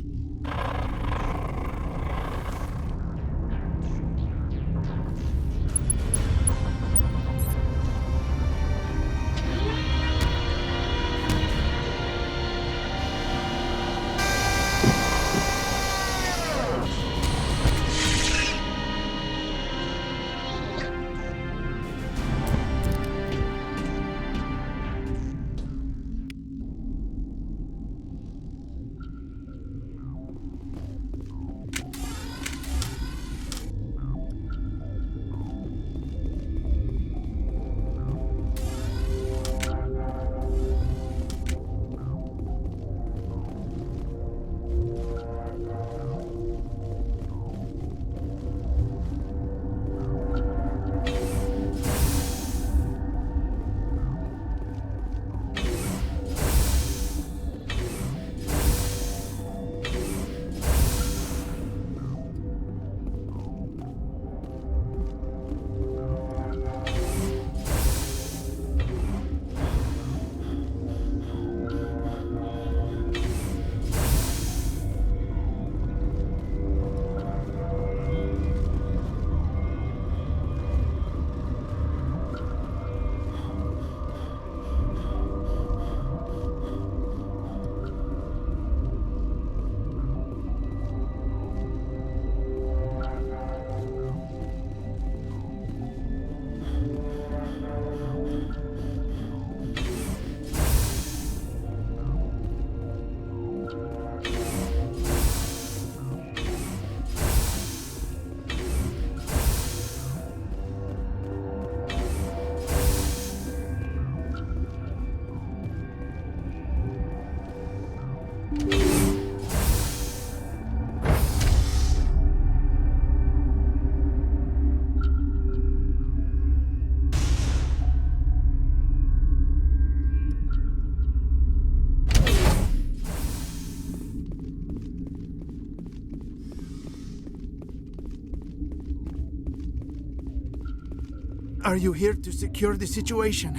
Are you here to secure the situation?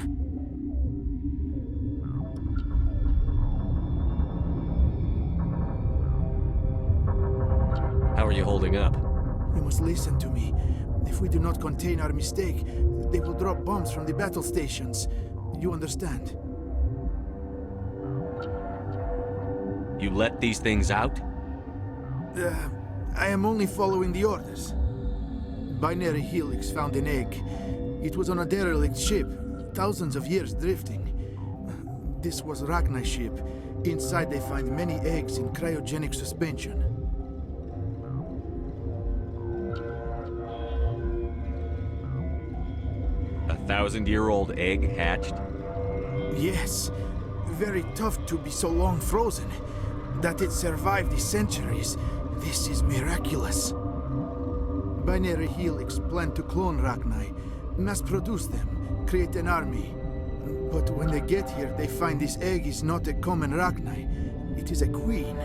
How are you holding up? You must listen to me. If we do not contain our mistake, they will drop bombs from the battle stations. You understand? You let these things out? I am only following the orders. Binary Helix found an egg. It was on a derelict ship, thousands of years drifting. This was Rachni's ship. Inside they find many eggs in cryogenic suspension. A 1,000-year-old egg hatched? Yes. Very tough to be so long frozen. That it survived the centuries. This is miraculous. Binary Helix planned to clone Rachni, mass-produce them, create an army. But when they get here, they find this egg is not a common Rachni. It is a queen.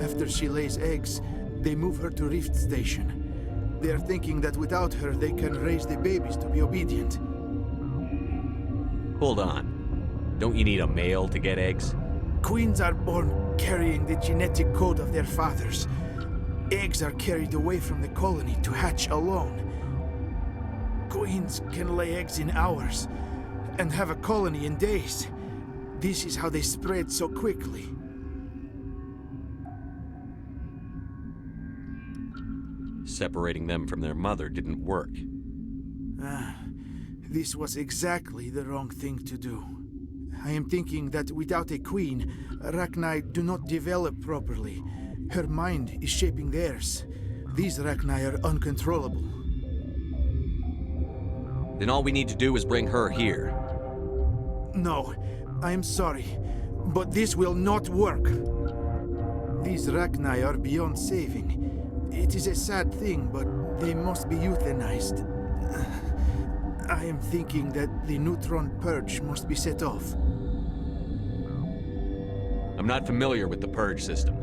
After she lays eggs, they move her to Rift Station. They are thinking that without her, they can raise the babies to be obedient. Hold on. Don't you need a male to get eggs? Queens are born carrying the genetic code of their fathers. Eggs are carried away from the colony to hatch alone. Queens can lay eggs in hours and have a colony in days. This is how they spread so quickly. Separating them from their mother didn't work. This was exactly the wrong thing to do. I am thinking that without a queen, Rachni do not develop properly. Her mind is shaping theirs. These Rachni are uncontrollable. Then all we need to do is bring her here. No, I am sorry, but this will not work. These Rachni are beyond saving. It is a sad thing, but they must be euthanized. I am thinking that the neutron purge must be set off. I'm not familiar with the purge system.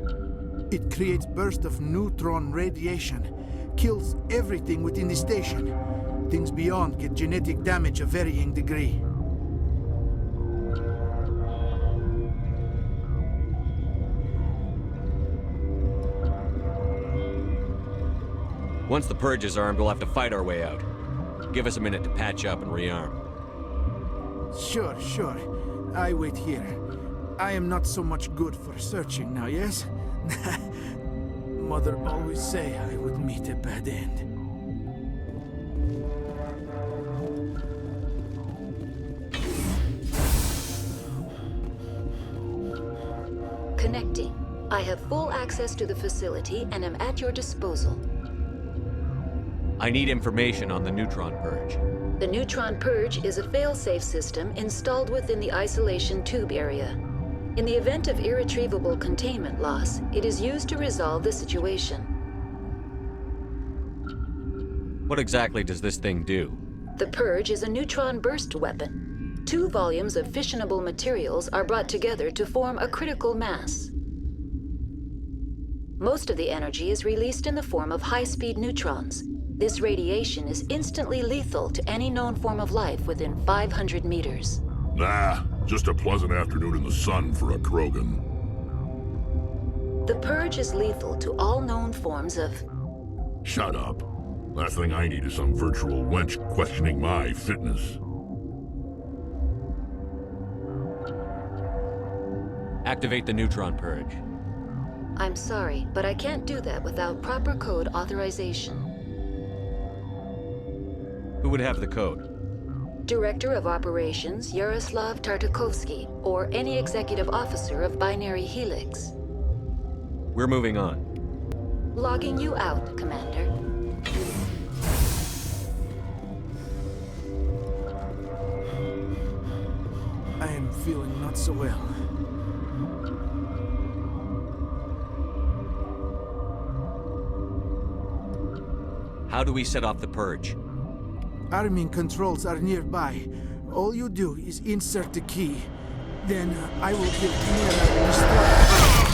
It creates bursts of neutron radiation, kills everything within the station. Things beyond get genetic damage of varying degree. Once the purge is armed, we'll have to fight our way out. Give us a minute to patch up and rearm. Sure. I wait here. I am not so much good for searching now, yes? Mother always say I would meet a bad end. Connecting. I have full access to the facility and am at your disposal. I need information on the neutron purge. The neutron purge is a fail-safe system installed within the isolation tube area. In the event of irretrievable containment loss, it is used to resolve the situation. What exactly does this thing do? The purge is a neutron burst weapon. 2 volumes of fissionable materials are brought together to form a critical mass. Most of the energy is released in the form of high-speed neutrons. This radiation is instantly lethal to any known form of life within 500 meters. Nah, just a pleasant afternoon in the sun for a Krogan. The purge is lethal to all known forms of... Shut up. Last thing I need is some virtual wench questioning my fitness. Activate the neutron purge. I'm sorry, but I can't do that without proper code authorization. Who would have the code? Director of Operations Yaroslav Tartakovsky, or any executive officer of Binary Helix. We're moving on. Logging you out, Commander. I am feeling not so well. How do we set off the purge? Arming controls are nearby. All you do is insert the key. Then I will give Mira restore.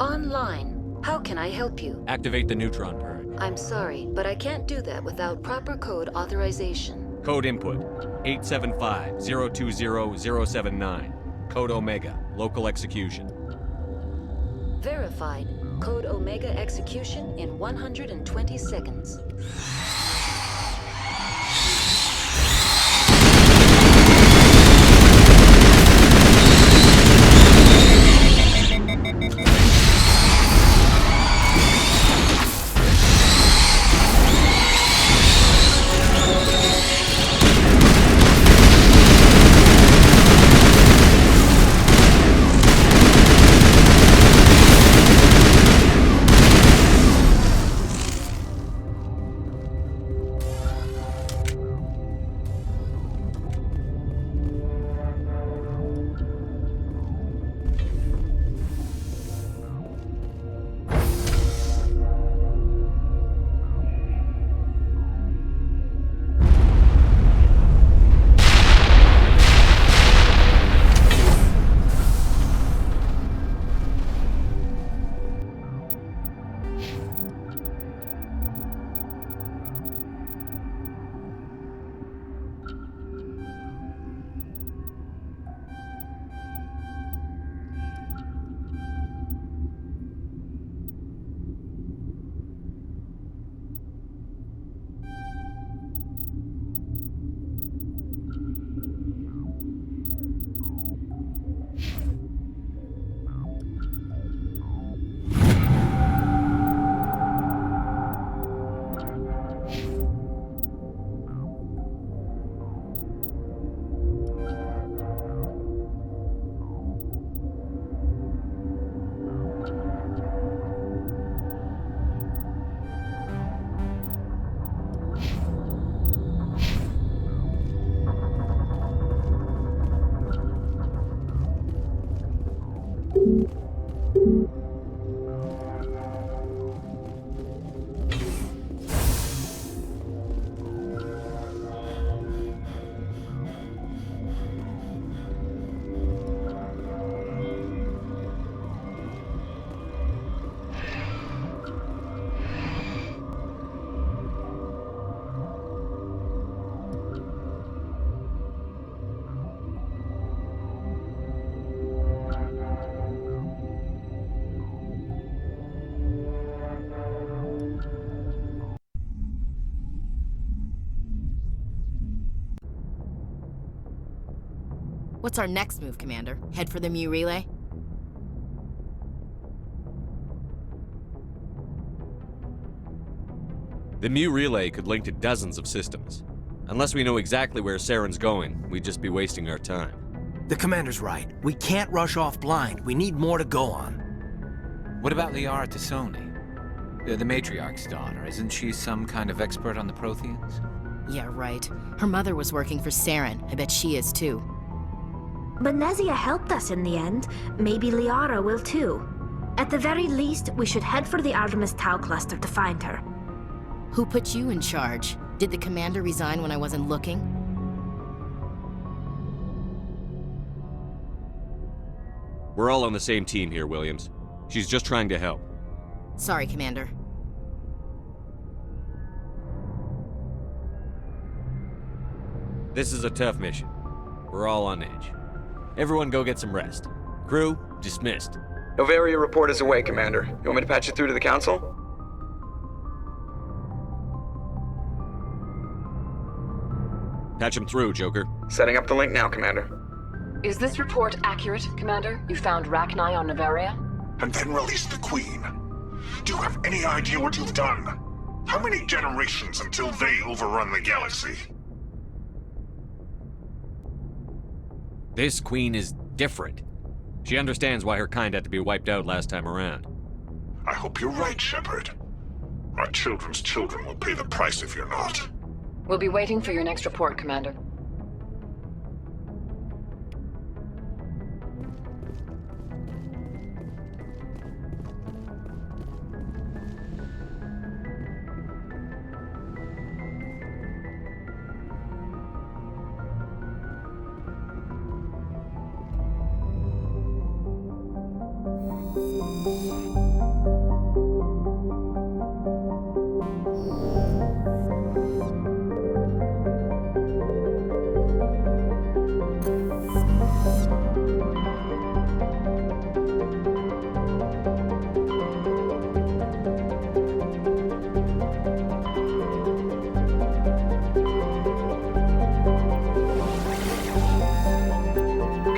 Online. How can I help you? Activate the neutron purge. I'm sorry, but I can't do that without proper code authorization. Code input 875-020-079. Code Omega. Local execution. Verified. Code Omega execution in 120 seconds. What's our next move, Commander? Head for the Mu relay? The Mu relay could link to dozens of systems. Unless we know exactly where Saren's going, we'd just be wasting our time. The Commander's right. We can't rush off blind. We need more to go on. What about Liara Tassoni? The matriarch's daughter. Isn't she some kind of expert on the Protheans? Yeah, right. Her mother was working for Saren. I bet she is too. Benezia helped us in the end. Maybe Liara will too. At the very least, we should head for the Artemis Tau cluster to find her. Who put you in charge? Did the Commander resign when I wasn't looking? We're all on the same team here, Williams. She's just trying to help. Sorry, Commander. This is a tough mission. We're all on edge. Everyone go get some rest. Crew, dismissed. Novaria report is away, Commander. You want me to patch it through to the Council? Patch him through, Joker. Setting up the link now, Commander. Is this report accurate, Commander? You found Rachni on Novaria? And then released the Queen. Do you have any idea what you've done? How many generations until they overrun the galaxy? This Queen is different. She understands why her kind had to be wiped out last time around. I hope you're right, Shepard. Our children's children will pay the price if you're not. We'll be waiting for your next report, Commander.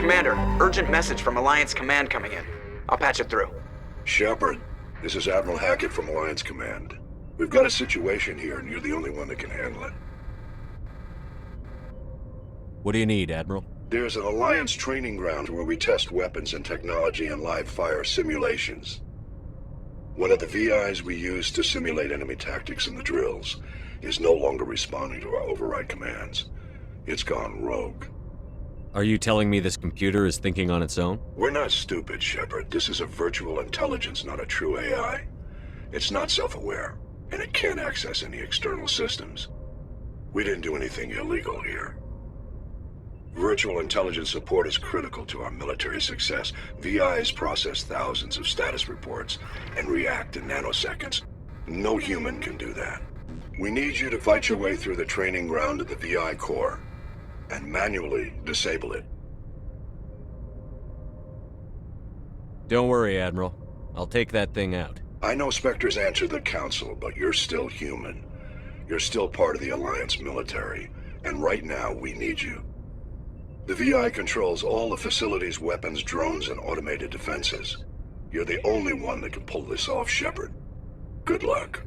Commander, urgent message from Alliance Command coming in. I'll patch it through. Shepard, this is Admiral Hackett from Alliance Command. We've got a situation here, and you're the only one that can handle it. What do you need, Admiral? There's an Alliance training ground where we test weapons and technology in live fire simulations. One of the VIs we use to simulate enemy tactics in the drills is no longer responding to our override commands. It's gone rogue. Are you telling me this computer is thinking on its own? We're not stupid, Shepard. This is a virtual intelligence, not a true AI. It's not self-aware, and it can't access any external systems. We didn't do anything illegal here. Virtual intelligence support is critical to our military success. VIs process thousands of status reports and react in nanoseconds. No human can do that. We need you to fight your way through the training ground of the VI core and manually disable it. Don't worry, Admiral. I'll take that thing out. I know Spectres answer the Council, but you're still human. You're still part of the Alliance military, and right now we need you. The VI controls all the facility's weapons, drones, and automated defenses. You're the only one that can pull this off, Shepard. Good luck.